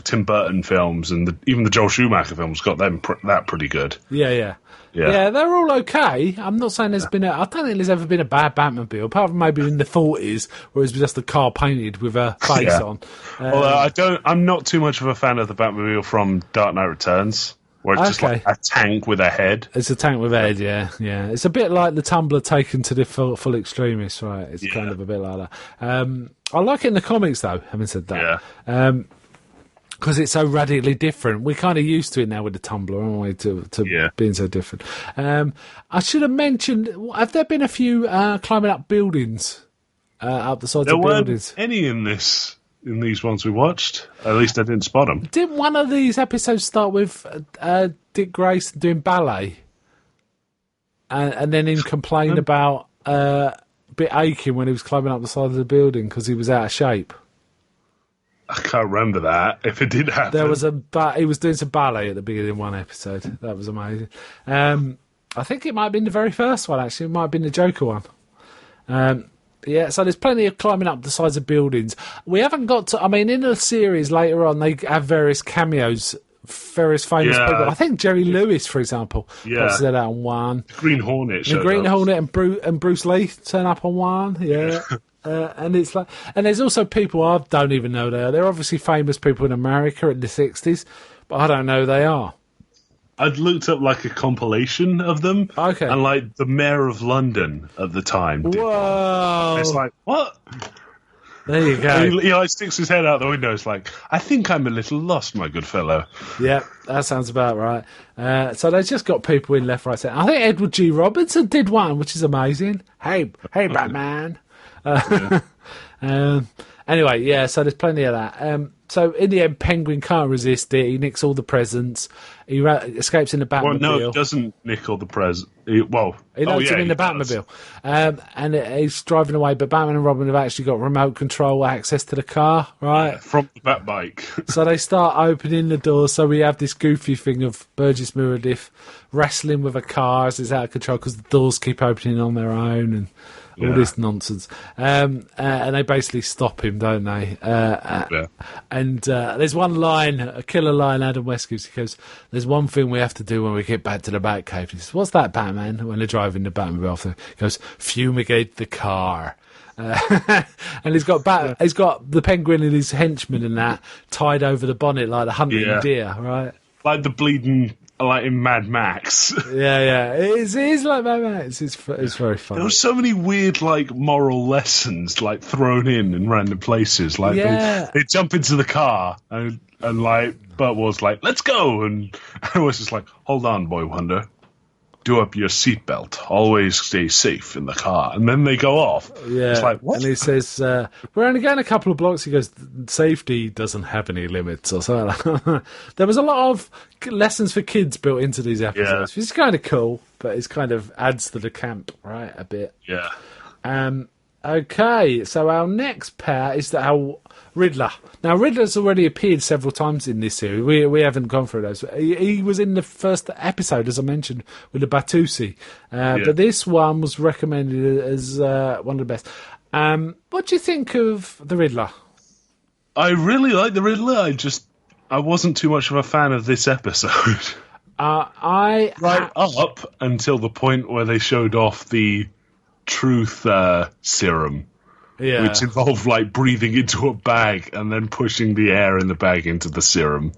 Tim Burton films and even the Joel Schumacher films got them that pretty good. Yeah, they're all okay. I'm not saying I don't think there's ever been a bad Batmobile, apart from maybe in the 40s, where it was just a car painted with a face on. Although I'm not too much of a fan of the Batmobile from Dark Knight Returns, where it's just like a tank with a head. It's a tank with a head, yeah. It's a bit like the Tumbler taken to the full extremist, right? It's kind of a bit like that. I like it in the comics, though, having said that. Yeah. Because it's so radically different. We're kind of used to it now with the Tumbler, aren't we, to being so different. I should have mentioned, have there been a few climbing up buildings, up the sides of buildings? There weren't any in these ones we watched. At least I didn't spot them. Didn't one of these episodes start with Dick Grayson doing ballet? And then him complain about a bit aching when he was climbing up the side of the building because he was out of shape. I can't remember that, if it did happen. There was he was doing some ballet at the beginning of one episode. That was amazing. I think it might have been the very first one, actually. It might have been the Joker one. So there's plenty of climbing up the sides of buildings. We haven't got to... I mean, in the series later on, they have various cameos, various famous people. I think Jerry Lewis, for example, pops that out on one. Green Hornet. The Green Hornet and Bruce Lee turn up on one, yeah. And it's like, and there's also people I don't even know they are. They're obviously famous people in America in the 60s, but I don't know who they are. I'd looked up like a compilation of them. Okay. And like the Mayor of London at the time. Whoa. It's like, what? There you go. He like sticks his head out the window. It's like, I think I'm a little lost, my good fellow. Yeah, that sounds about right. So they've just got people in left, right, centre. I think Edward G. Robinson did one, which is amazing. Hey, Batman. Anyway, so there's plenty of that. So in the end, Penguin can't resist it. He nicks all the presents. He escapes in the Batmobile. Well, no, he doesn't nick all the presents. He loads him in the Batmobile. And he's driving away, but Batman and Robin have actually got remote control access to the car, right? Yeah, from the Batbike. So they start opening the doors. So we have this goofy thing of Burgess Meredith wrestling with a car as it's out of control because the doors keep opening on their own and all this nonsense. And they basically stop him, don't they? And there's one line, a killer line Adam West gives. He goes, there's one thing we have to do when we get back to the Batcave. He says, what's that, Batman? When they're driving the Batmobile. He goes, fumigate the car. And he's got the Penguin and his henchmen and that tied over the bonnet like the hunting deer, right? Like the bleeding... like in Mad Max. Yeah. It is like Mad Max. It's very funny. There were so many weird, like, moral lessons, like, thrown in random places. Like, they jump into the car and like, Burt was like, let's go! And I was just like, hold on, Boy Wonder. Do up your seatbelt. Always stay safe in the car. And then they go off. Yeah. It's like, what? And he says, we're only going a couple of blocks. He goes, safety doesn't have any limits or something like that. There was a lot of lessons for kids built into these episodes, which is kind of cool, but it kind of adds to the camp, right, a bit. Yeah. Okay, so our next pair is our Riddler. Now, Riddler's already appeared several times in this series. We haven't gone through those. He was in the first episode, as I mentioned, with the Batusi. But this one was recommended as one of the best. What do you think of the Riddler? I really like the Riddler. I wasn't too much of a fan of this episode. Right up until the point where they showed off the truth serum, which involved like breathing into a bag and then pushing the air in the bag into the serum.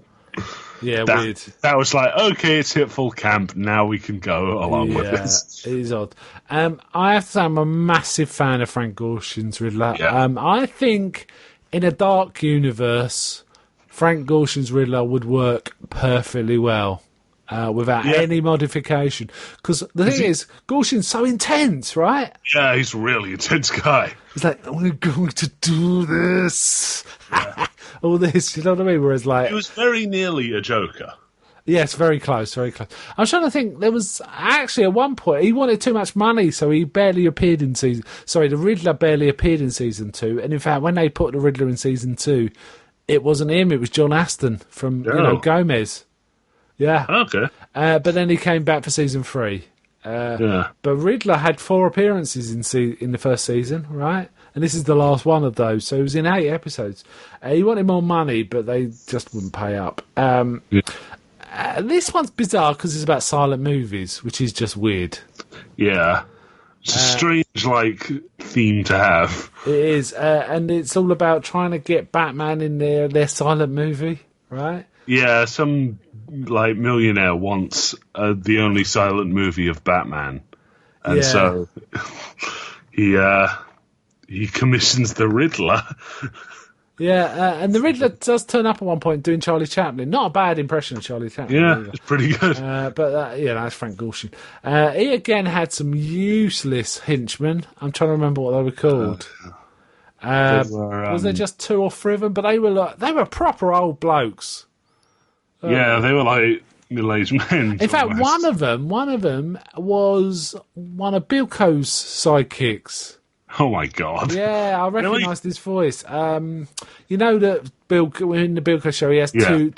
Yeah, weird. That was like, okay, it's hit full camp. Now we can go along with this. It is odd. I have to say I'm a massive fan of Frank Gorshin's Riddler. Yeah. I think in a dark universe, Frank Gorshin's Riddler would work perfectly well. Without any modification. Because the thing is, Gorshin's so intense, right? Yeah, he's a really intense guy. He's like, we're going to do this. All this, you know what I mean? Whereas, like... He was very nearly a Joker. Yes, very close, very close. I'm trying to think, there was... Actually, at one point, he wanted too much money, so he barely appeared in season... Sorry, the Riddler barely appeared in season 2. And in fact, when they put the Riddler in season 2, it wasn't him, it was John Aston from, Gomez. Yeah. Okay. But then he came back for season 3. But Riddler had 4 appearances in the first season, right? And this is the last one of those. So he was in 8 episodes. He wanted more money, but they just wouldn't pay up. This one's bizarre because it's about silent movies, which is just weird. Yeah. It's a strange, theme to have. It is. And it's all about trying to get Batman in their silent movie, right? Yeah, some... millionaire wants the only silent movie of Batman, and so he commissions the Riddler. And the Riddler does turn up at one point doing Charlie Chaplin. Not a bad impression of Charlie Chaplin. Yeah, either. It's pretty good. But that's Frank Gorshin. He again had some useless henchmen. I'm trying to remember what they were called. Was there just 2 or 3 of them? But they were proper old blokes. Yeah, they were like middle-aged men. In fact, one of them was one of Bilko's sidekicks. Oh my god! Yeah, I recognised his voice. You know that in the Bilko show, he has two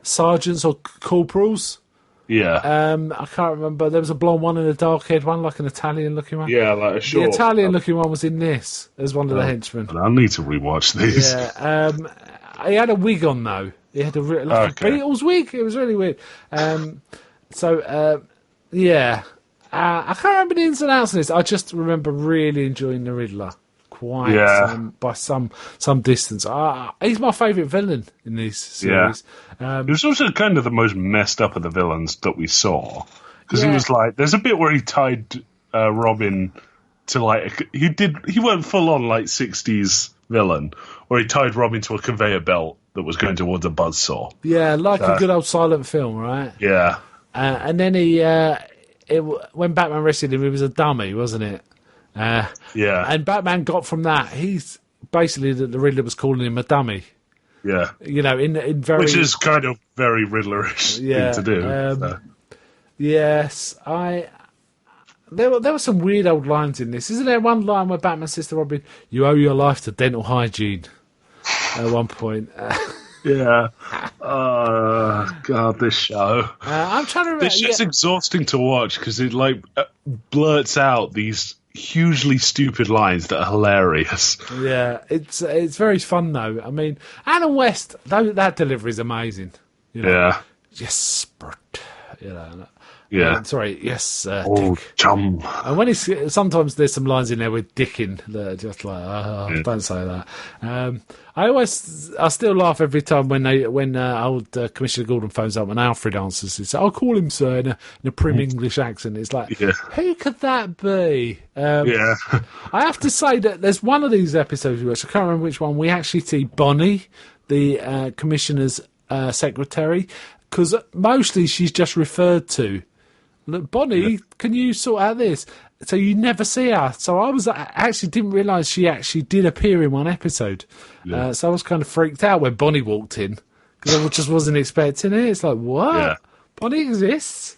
sergeants or corporals. Yeah. I can't remember. There was a blonde one and a dark-haired one, like an Italian-looking one. Yeah, like a short. The Italian-looking one was in this as one of the henchmen. I need to rewatch these. Yeah. He had a wig on though. He had a Beatles wig. It was really weird. I can't remember the ins and outs of this. I just remember really enjoying the Riddler by some distance. He's my favourite villain in this series. He was also kind of the most messed up of the villains that we saw. Because he was like, there's a bit where he tied Robin to he went full on 60s villain, where he tied Robin to a conveyor belt that was going towards a buzzsaw. Yeah, a good old silent film, right? Yeah. And then when Batman rescued him, he was a dummy, wasn't it? And Batman got from that. He's basically the Riddler was calling him a dummy. Yeah. In very... Which is kind of very Riddlerish thing to do. Yes, There were some weird old lines in this. Isn't there one line where Batman says to Robin, "You owe your life to dental hygiene"? At one point. Yeah. Oh, God, this show. I'm trying to remember. This show's exhausting to watch because it blurts out these hugely stupid lines that are hilarious. Yeah, it's very fun though. I mean, Adam West, that delivery is amazing. Yeah. Yes, Bert. Yeah. Sorry, yes, old Dick. chum. And when sometimes there's some lines in there with Dickin that are just like, don't say that. I still laugh every time when old Commissioner Gordon phones up and Alfred answers. It's like, I'll call him sir in a prim English accent. It's like, who could that be? I have to say that there's one of these episodes which I can't remember which one. We actually see Bonnie, the Commissioner's secretary, because mostly she's just referred to. Look, Bonnie, can you sort out this? So you never see her. So I actually didn't realise she actually did appear in one episode. So I was kind of freaked out when Bonnie walked in because I just wasn't expecting it. It's like, what? Yeah. Bonnie exists?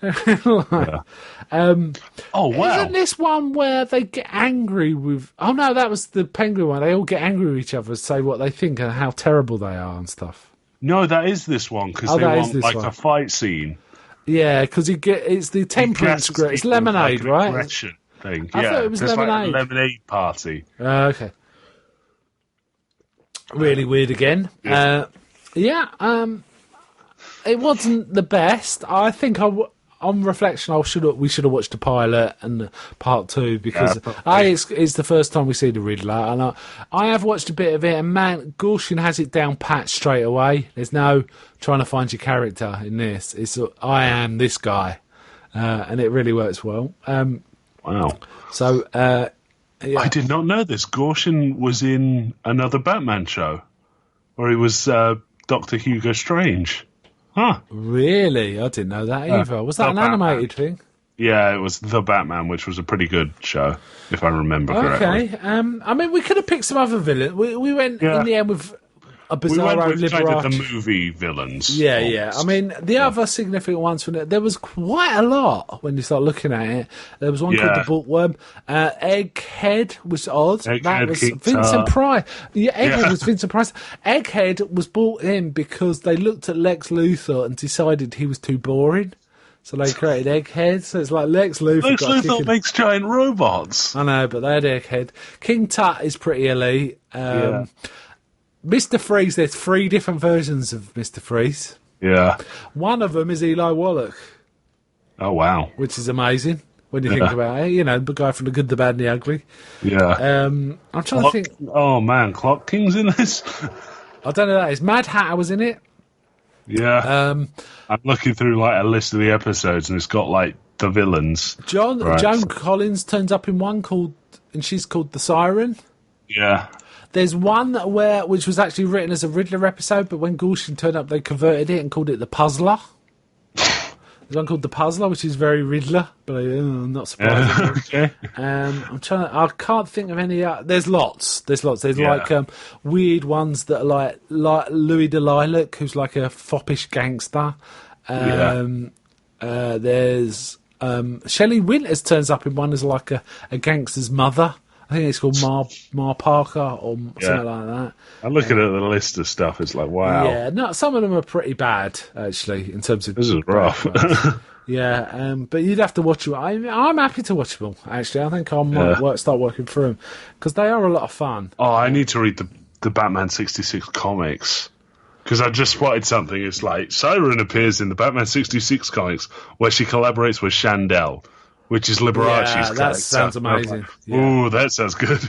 Oh, wow. Isn't this one where they get angry with... Oh, no, that was the Penguin one. They all get angry with each other and say what they think and how terrible they are and stuff. No, that is this one because they want a fight scene. Yeah, because it's the temperance group. It's Lemonade, right? Aggression. thing. I thought it was there's Lemonade. like a lemonade party. Okay. Really weird again. It wasn't the best. I think on reflection, we should have watched the pilot and part 2 because it's the first time we see the Riddler, and I have watched a bit of it. And man, Gorshin has it down pat straight away. There's no trying to find your character in this. It's I am this guy, and it really works well. Wow. So I did not know this. Gorshin was in another Batman show, where he was Dr. Hugo Strange. Huh. Really? I didn't know that either. Was that an animated thing? Yeah, it was The Batman, which was a pretty good show, if I remember correctly. Okay. I mean, we could have picked some other villains. We went in the end with a Bizarro we went with kind of Liberace. the movie villains. Yeah. I mean, the other significant ones from there was quite a lot when you start looking at it. There was one called the Bookworm. Egghead was odd. That was Vincent Price. Yeah, Egghead was Vincent Price. Egghead was brought in because they looked at Lex Luthor and decided he was too boring. So they created Egghead. So it's like Lex Luthor. Lex Luthor makes giant robots. I know, but they had Egghead. King Tut is pretty elite. Mr. Freeze, there's 3 different versions of Mr. Freeze. Yeah. One of them is Eli Wallach. Oh, wow. Which is amazing when you think about it. You know, the guy from The Good, the Bad and the Ugly. Yeah. I'm trying to think. Oh, man, Clock King's in this? I don't know who that is. Mad Hatter was in it. Yeah. I'm looking through like a list of the episodes and it's got like the villains. Joan Collins turns up in one and she's called The Siren. Yeah. There's one which was actually written as a Riddler episode, but when Gorshin turned up, they converted it and called it The Puzzler. There's one called The Puzzler, which is very Riddler, but not surprising. Okay. I can't think of any. There's lots. There's like weird ones that are like Louis de Lilac, who's like a foppish gangster. There's Shelley Winters turns up in one as like a gangster's mother. I think it's called Mar Parker or something like that. I'm looking at the list of stuff. It's like, wow. Yeah, no, some of them are pretty bad, actually, in terms of... This is rough. Yeah, but you'd have to watch them. I'm happy to watch them, actually. I think I might start working through them, because they are a lot of fun. Oh, I need to read the Batman 66 comics. Because I just spotted something. It's like, Siren appears in the Batman 66 comics, where she collaborates with Shandell, which is Liberace's character. That sounds amazing. Ooh, that sounds good.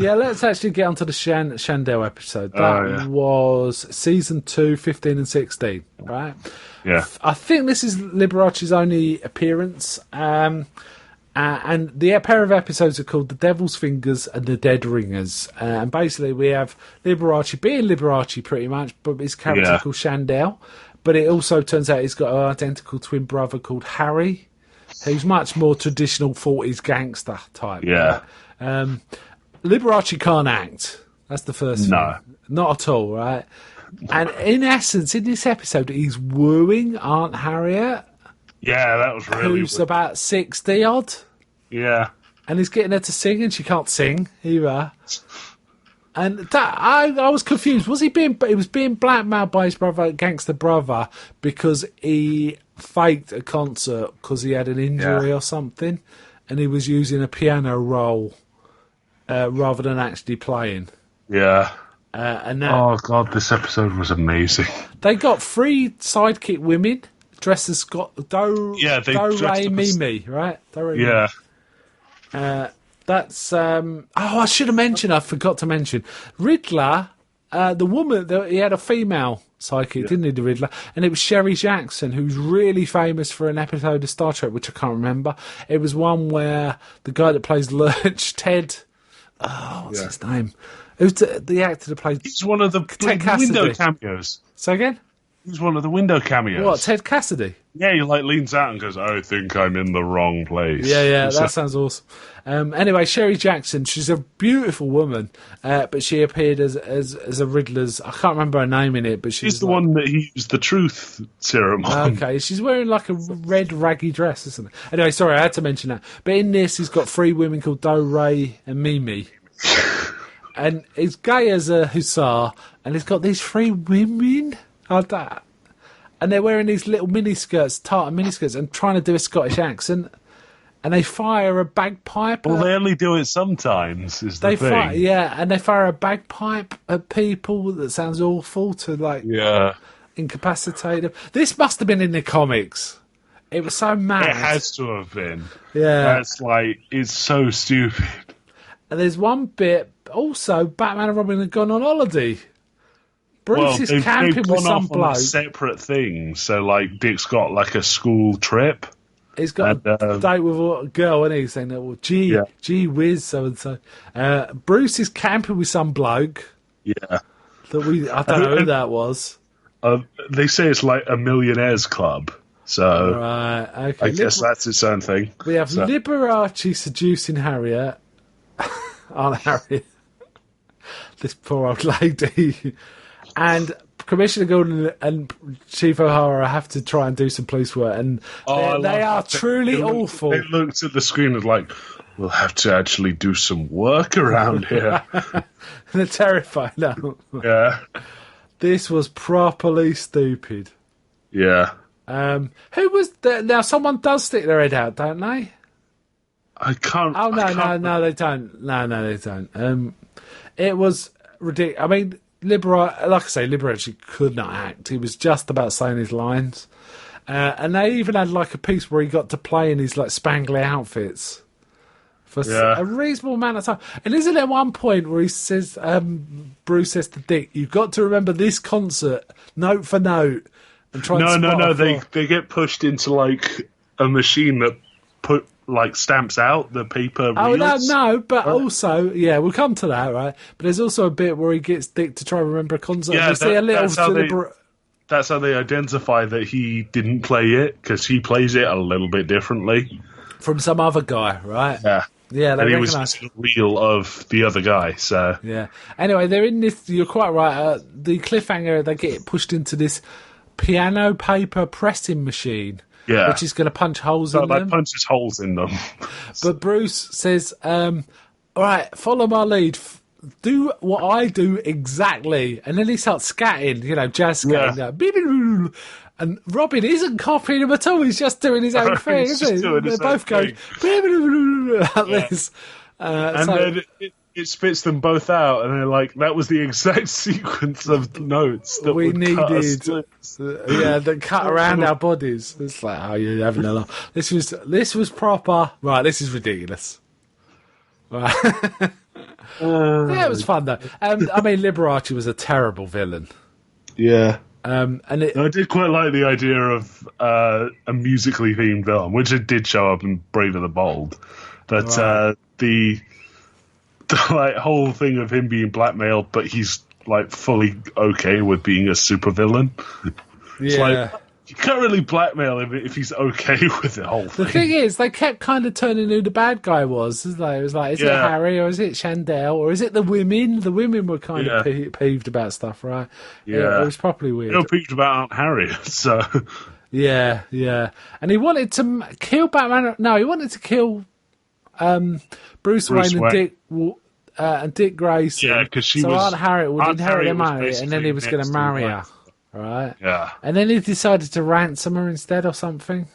Yeah, let's actually get onto the Shandell episode. That was season 2, 15 and 16, right? Yeah. I think this is Liberace's only appearance. And the pair of episodes are called The Devil's Fingers and The Dead Ringers. And basically we have Liberace being Liberace pretty much, but his character called Shandell. But it also turns out he's got an identical twin brother called Harry, who's much more traditional 40s gangster type. Yeah. Liberace can't act. That's the first thing. Not at all, right? And in essence, in this episode, he's wooing Aunt Harriet. Yeah, that was really who's about 60-odd. Yeah. And he's getting her to sing, and she can't sing either. And that I was confused. He was being blackmailed by his brother, gangster brother, because he faked a concert because he had an injury or something, and he was using a piano roll rather than actually playing. Yeah. And that, oh god, this episode was amazing. They got 3 sidekick women dressed as Do Re Mimi, right? Yeah. That's I should have mentioned. I forgot to mention Riddler. The woman, he had a female psychic, didn't he, the Riddler? And it was Sherry Jackson, who's really famous for an episode of Star Trek, which I can't remember. It was one where the guy that plays Lurch, Ted... Oh, what's his name? Who's the actor that plays... He's one of the window cameos. So again? He's one of the window cameos. What, Ted Cassidy? Yeah, he leans out and goes, I think I'm in the wrong place. Yeah, that sounds awesome. Anyway, Sherry Jackson, she's a beautiful woman, but she appeared as a Riddler's... I can't remember her name in it, but she's the one that he used the truth serum on. Okay, she's wearing like a red raggy dress, isn't it? Anyway, sorry, I had to mention that. But in this, he's got 3 women called Do, Ray and Mimi. And he's gay as a hussar, and he's got these 3 women... And they're wearing these little miniskirts, tartan miniskirts, and trying to do a Scottish accent. and they fire a bagpipe. Well, they only do it sometimes. Is the They thing? fire, and they fire a bagpipe at people. That sounds awful to incapacitate them. This must have been in the comics. It was so mad. It has to have been. Yeah, That's it's so stupid. and there's one bit also. Batman and Robin had gone on holiday. Bruce is camping they've with gone some off on bloke. separate things. So, Dick's got a school trip. He's got a date with a girl, and he's saying, "Well, gee whiz, so and so." Bruce is camping with some bloke. Yeah, I don't know who that was. They say it's like a millionaires club. So, Right, okay. I guess that's its own thing. We have Liberace seducing Harriet. Aunt Harriet. This poor old lady. And Commissioner Gordon and Chief O'Hara have to try and do some police work. And they are truly awful. They looked at the screen and we'll have to actually do some work around here. They're terrified now. Yeah. This was properly stupid. Yeah. Who was there? Now, someone does stick their head out, don't they? I can't. Oh, no, they don't. No, they don't. It was ridiculous. I mean, Liberace could not act. He was just about saying his lines. And they even had a piece where he got to play in his spangly outfits for a reasonable amount of time. And isn't there one point where he says, Bruce says to Dick, "You've got to remember this concert, note for note." No. They get pushed into a machine that stamps out the paper reels. No, but also, we'll come to that, right? But there's also a bit where he gets Dick to try and remember a concert. Yeah, we see a little that's how they identify that he didn't play it, because he plays it a little bit differently from some other guy, right? Yeah. Yeah, and he was the reel of the other guy, so... Yeah. Anyway, they're in this... You're quite right. The cliffhanger, they get pushed into this piano paper pressing machine, which is going to punch holes in them. Punches holes in them. But Bruce says, all right, follow my lead. Do what I do exactly. And then he starts scatting, jazz scatting. And Robin isn't copying him at all. He's just doing his own thing, isn't he? They're both going like this. Then it spits them both out, and they're like, that was the exact sequence of notes that we needed. That cut around our bodies. It's like, oh, you're having a laugh. This was proper. Right, this is ridiculous. Right. It was fun though. I mean, Liberace was a terrible villain. Yeah. And I did quite like the idea of a musically themed villain, which it did show up in Brave and the Bold. But the whole thing of him being blackmailed, but he's fully okay with being a supervillain. Yeah. You can't really blackmail him if he's okay with the whole thing. The thing is, they kept kind of turning who the bad guy was. It was is it Harry, or is it Chandel, or is it the women? The women were kind of peeved about stuff, right? Yeah. It was properly weird. They were peeved about Aunt Harriet, so... Yeah. And he wanted to kill Batman. No, he wanted to kill Bruce Wayne and Dick Grayson. Yeah, because Aunt Harriet would inherit their money, and then he was going to marry her. Right. Yeah. And then he decided to ransom her instead or something.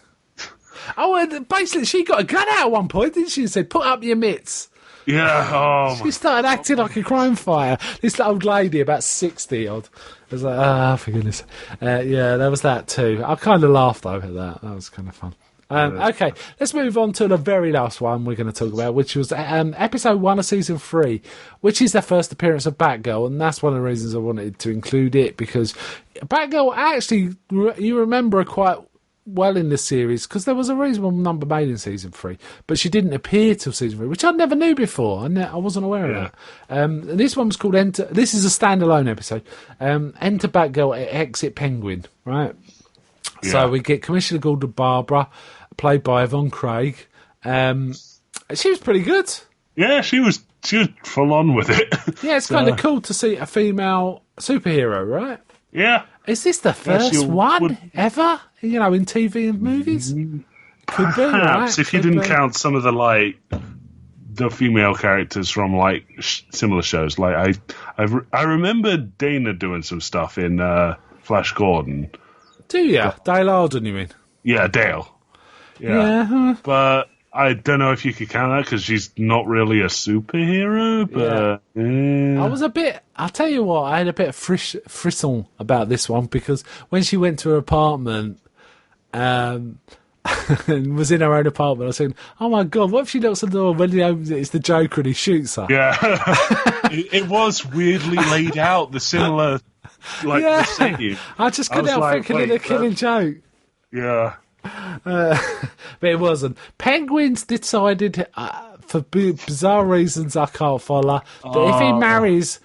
And basically she got a gun out at one point, didn't she? And said, "Put up your mitts." Yeah. She started acting like a crime fighter. This old lady, about 60 odd, was like, for goodness. There was that too. I kind of laughed over that. That was kind of fun. Okay, let's move on to the very last one we're going to talk about, which was episode 1 of season 3, which is the first appearance of Batgirl, and that's one of the reasons I wanted to include it, because Batgirl actually, you remember her quite well in this series, because there was a reasonable number made in season 3, but she didn't appear till season 3, which I never knew before. I wasn't aware of that. And this one was called Enter. This is a standalone episode. Enter Batgirl, Exit Penguin, right? Yeah. So we get Commissioner Gordon Barbara, played by Yvonne Craig. She was pretty good. Yeah, she was full on with it. Yeah, it's kind of cool to see a female superhero, right? Yeah. Is this the first one ever? In TV and movies? Could be, right? If you didn't count some of the female characters from similar shows. I remember Dana doing some stuff in Flash Gordon. Do you? Dale Arden, you mean? Yeah, Dale. Yeah. But I don't know if you could count that because she's not really a superhero, but I was a bit. I'll tell you what. I had a bit of frisson about this one because when she went to her apartment, and was in her own apartment, I was saying, "Oh my god, what if she locks the door? When he opens it, it's the Joker and he shoots her." Yeah, it was weirdly laid out. The similar, the same. I just couldn't help thinking of the killing joke. Yeah. But it wasn't. Penguins decided, for bizarre reasons I can't follow, that if he marries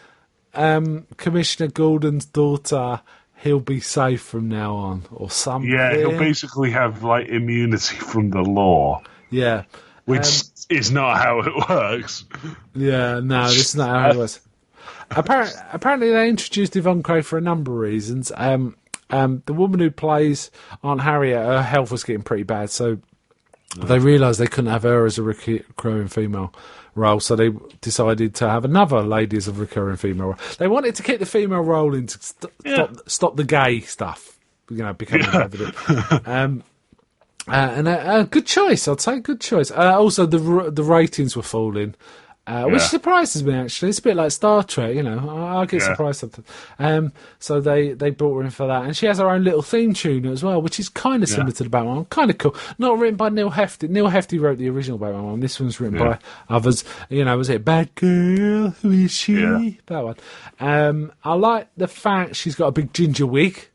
Commissioner Gordon's daughter, he'll be safe from now on, or something. Yeah, he'll basically have immunity from the law. Yeah, which is not how it works. Yeah, no, this is not how it works. Apparently, they introduced Yvonne Craig for a number of reasons. The woman who plays Aunt Harriet, her health was getting pretty bad, so they realised they couldn't have her as a recurring female role, so they decided to have another lady as a recurring female role. They wanted to keep the female role in to stop the gay stuff, becoming evident. And a good choice, I'd say, good choice. Also, the ratings were falling. Which surprises me, actually. It's a bit like Star Trek, I get surprised sometimes. So they brought her in for that. And she has her own little theme tune as well, which is kind of similar to the Batman one. Kind of cool. Not written by Neil Hefti. Neil Hefti wrote the original Batman one. This one's written by others. Was it Batgirl? Who is she? Yeah. That one. I like the fact she's got a big ginger wig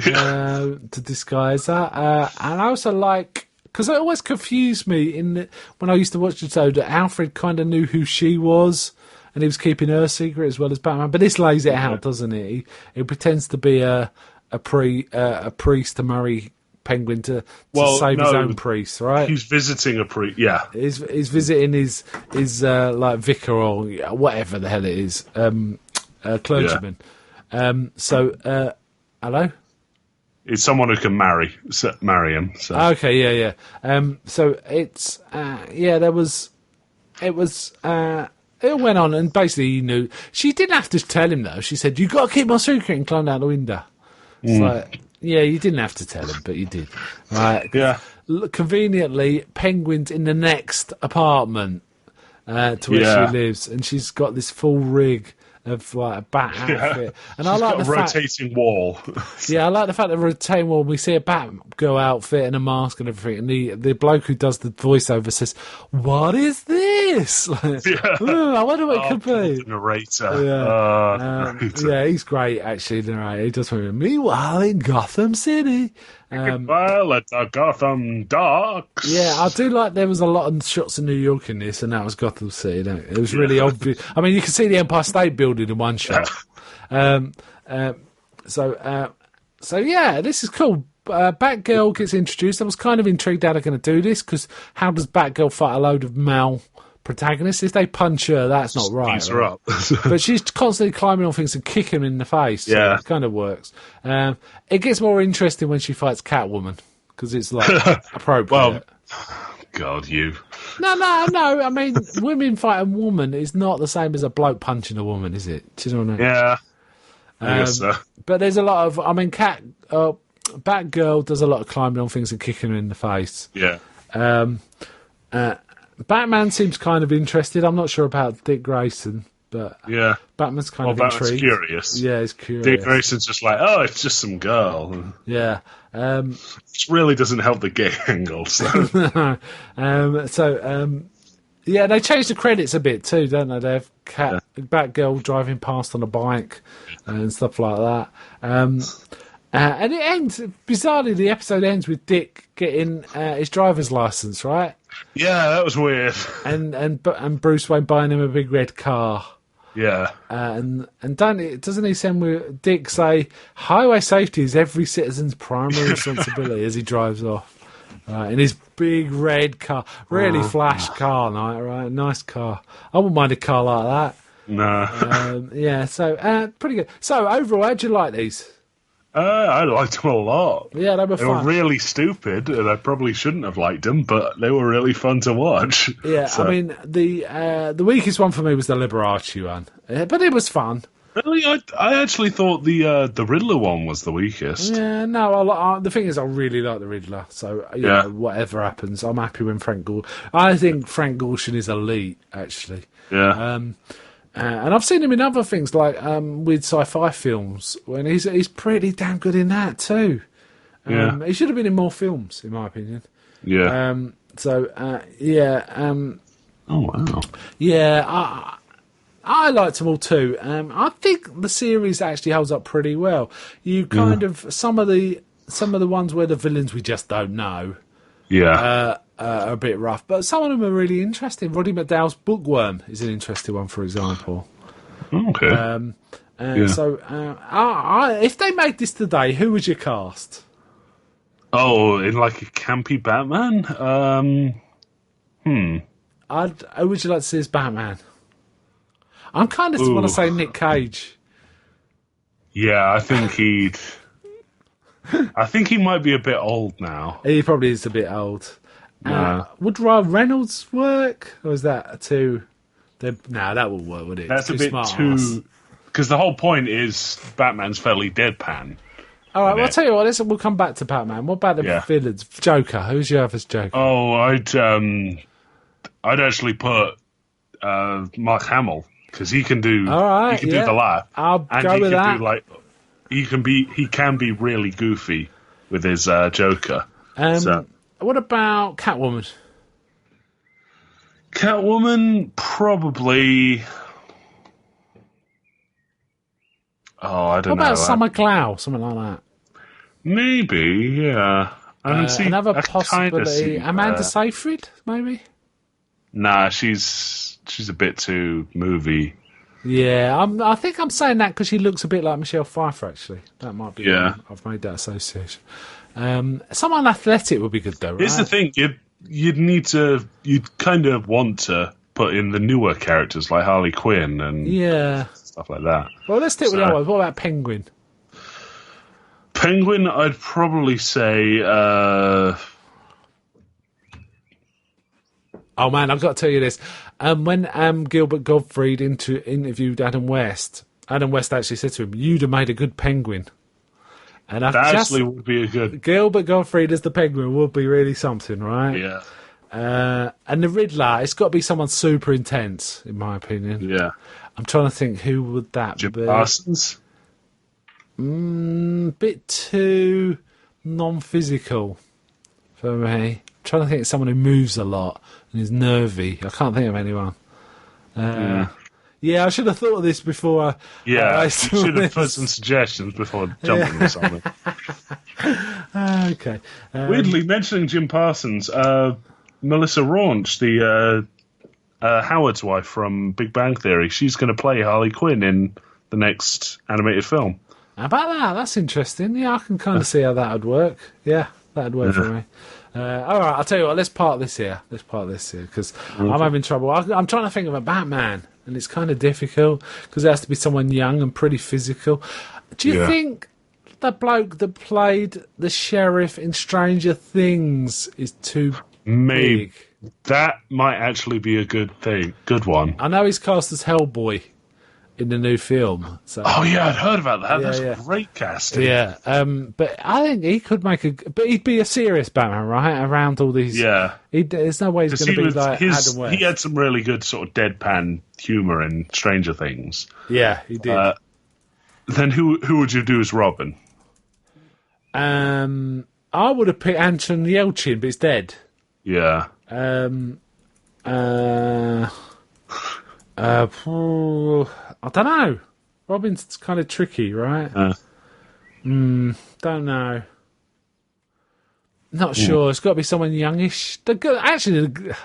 to disguise her. And I also like... Because it always confused me when I used to watch the show that Alfred kind of knew who she was and he was keeping her secret as well as Batman. But this lays it out, doesn't it? He pretends to be a priest to marry Penguin to save his own priest, right? He's visiting a priest, yeah. He's visiting his vicar or whatever the hell it is, clergyman. Yeah. Hello? It's someone who can marry him. So. Okay, yeah. So it's it went on, and basically he knew. She didn't have to tell him though. She said, "You got to keep my secret," and climbed out the window. It's like, yeah, you didn't have to tell him, but you did. Right? Yeah. Conveniently, Penguin's in the next apartment to where she lives, and she's got this full rig of a bat outfit, and I like the rotating wall. Yeah, I like the fact that rotating wall. We see a Batgirl outfit and a mask and everything, and the bloke who does the voiceover says, "What is this?" I wonder what it could be. The narrator. Yeah, he's great actually. The narrator. He does. Meanwhile, in Gotham City. Well, at the Gotham Docks. Yeah, I do like there was a lot of shots of New York in this, and that was Gotham City. It was really obvious. I mean, you can see the Empire State Building in one shot. So yeah, this is cool. Batgirl gets introduced. I was kind of intrigued how they're going to do this, because how does Batgirl fight a load of male protagonists? If they punch her, that's not right. Her up. But she's constantly climbing on things and kicking them in the face. So it kind of works. It gets more interesting when she fights Catwoman, because it's appropriate. Well, God, you. No. I mean, women fighting a woman is not the same as a bloke punching a woman, is it? Do you know what I mean? Yeah. I guess so. But there's a lot of. I mean, Batgirl does a lot of climbing on things and kicking her in the face. Yeah. Batman seems kind of interested. I'm not sure about Dick Grayson, but Batman's kind of intrigued. Curious. Yeah, he's curious. Dick Grayson's just like, oh, it's just some girl. Yeah. Which really doesn't help the gay angle. So. They changed the credits a bit too, don't they? They have Batgirl driving past on a bike and stuff like that. And it ends, bizarrely, the episode ends with Dick getting his driver's license, right? Yeah, that was weird. And Bruce Wayne buying him a big red car. Yeah. And doesn't he send with Dick say, highway safety is every citizen's primary responsibility as he drives off. In his big red car. Really flash car, right? Nice car. I wouldn't mind a car like that. No. So pretty good. So overall, how'd you like these? I liked them a lot. Yeah, they were fun. They were really stupid, and I probably shouldn't have liked them, but they were really fun to watch. Yeah, so. I mean, the weakest one for me was the Liberace one, but it was fun. Really, I actually thought the Riddler one was the weakest. Yeah, no. The thing is, I really like the Riddler. So you know, whatever happens, I'm happy when Frank Gorshin. I think Frank Gorshin is elite, actually. Yeah. And I've seen him in other things like with sci-fi films, when he's pretty damn good in that too. He should have been in more films, in my opinion. Yeah. Oh wow. Yeah, I liked them all too. I think the series actually holds up pretty well. You kind of some of the ones where the villains we just don't know. Yeah. Are a bit rough, but some of them are really interesting. Roddy McDowall's Bookworm is an interesting one, for example. Okay. So, if they made this today, who would you cast? Oh, in like a campy Batman? Who would you like to see as Batman? I'm kind of want to say Nick Cage. Yeah, I think he might be a bit old now. He probably is a bit old. Would Ryan Reynolds work, or is that too? No, that would work, would it? That's a bit too. Because the whole point is Batman's fairly deadpan. All right, well, I'll tell you what. We'll come back to Batman. What about the villains? Joker. Who's you have as Joker? Oh, I'd actually put Mark Hamill, because he can do. All right, he can do the laugh. I'll go with that. He can be really goofy with his Joker. What about Catwoman? Catwoman, probably. Oh, I don't know. What about Summer Glau? Something like that. Maybe, yeah. Another possibility. Amanda Seyfried, maybe. Nah, she's a bit too movie. Yeah, I think I'm saying that because she looks a bit like Michelle Pfeiffer. Actually, that might be. Yeah, I've made that association. Someone athletic would be good though. Right? Here's the thing: you'd kind of want to put in the newer characters like Harley Quinn and stuff like that. Well, let's stick with the other ones. What about Penguin? Penguin, I'd probably say. Oh man, I've got to tell you this. When Gilbert Gottfried interviewed Adam West actually said to him, "You'd have made a good Penguin." And that actually would be a good. Gilbert Gottfried as the Penguin would be really something, right? Yeah. And the Riddler, it's got to be someone super intense, in my opinion. Yeah. I'm trying to think, who would that Jim be? Parsons? Bit too non-physical for me. I'm trying to think of someone who moves a lot and is nervy. I can't think of anyone. Yeah, I should have thought of this before. You should have put some suggestions before jumping or something. Okay. Weirdly, mentioning Jim Parsons, Melissa Raunch, the Howard's wife from Big Bang Theory, she's going to play Harley Quinn in the next animated film. How about that? That's interesting. Yeah, I can kind of see how that would work. Yeah, that would work for me. All right, I'll tell you what, let's park this here because I'm having trouble. I'm trying to think of a Batman, and it's kind of difficult because it has to be someone young and pretty physical. Do you think the bloke that played the sheriff in Stranger Things is too big? That might actually be a good one. I know he's cast as Hellboy in the new film. So. Oh yeah, I'd heard about that. That's great casting. Yeah, but I think he could but he'd be a serious Batman, right? Around all these. Yeah. There's no way he's going to be like Adam West. He had some really good sort of deadpan humour in Stranger Things. Yeah, he did. Then who would you do as Robin? I would have picked Anton Yelchin, but he's dead. Yeah. I don't know. Robin's kind of tricky, right? Don't know. Not sure. It's got to be someone youngish. The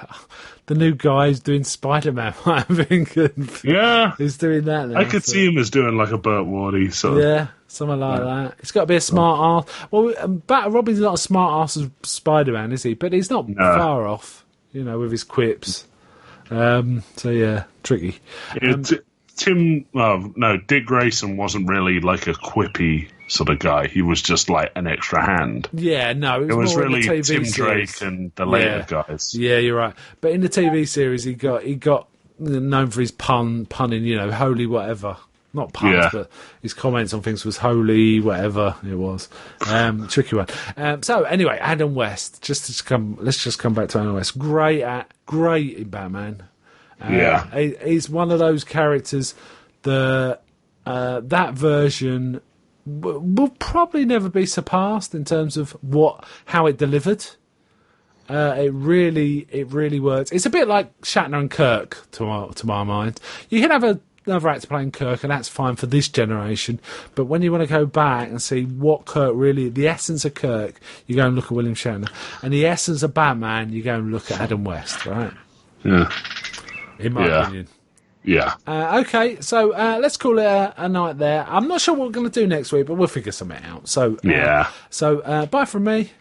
new guy who's doing Spider-Man might have been good. Yeah. Who's doing that now? I could see him as doing like a Burt Wardy sort of. Yeah, something like that. It's got to be a smart ass. Well, Robin's not a smart ass as Spider-Man, is he? But he's not far off, with his quips. So yeah, tricky. Dick Grayson wasn't really like a quippy sort of guy. He was just like an extra hand. Yeah, no, it was really Tim series. Drake and the later guys. Yeah, you're right. But in the TV series, he got known for his punning, holy whatever. Not puns, Yeah. but his comments on things was holy, whatever it was. Tricky one. So anyway, Adam West. Let's just come back to Adam West. Great in Batman. Yeah. He's one of those characters that that version will probably never be surpassed in terms of how it delivered. It really works. It's a bit like Shatner and Kirk to my mind. You can have another actor playing Kirk, and that's fine for this generation. But when you want to go back and see what Kirk really, the essence of Kirk, you go and look at William Shatner, and the essence of Batman, you go and look at Adam West, right? Yeah. In my opinion. Yeah. Okay, so let's call it a night there. I'm not sure what we're going to do next week, but we'll figure something out. So bye from me.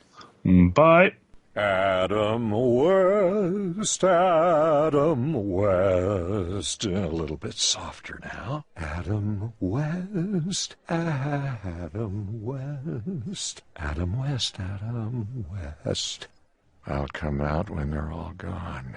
Bye. Adam West, Adam West. A little bit softer now. Adam West, Adam West. Adam West, Adam West. I'll come out when they're all gone.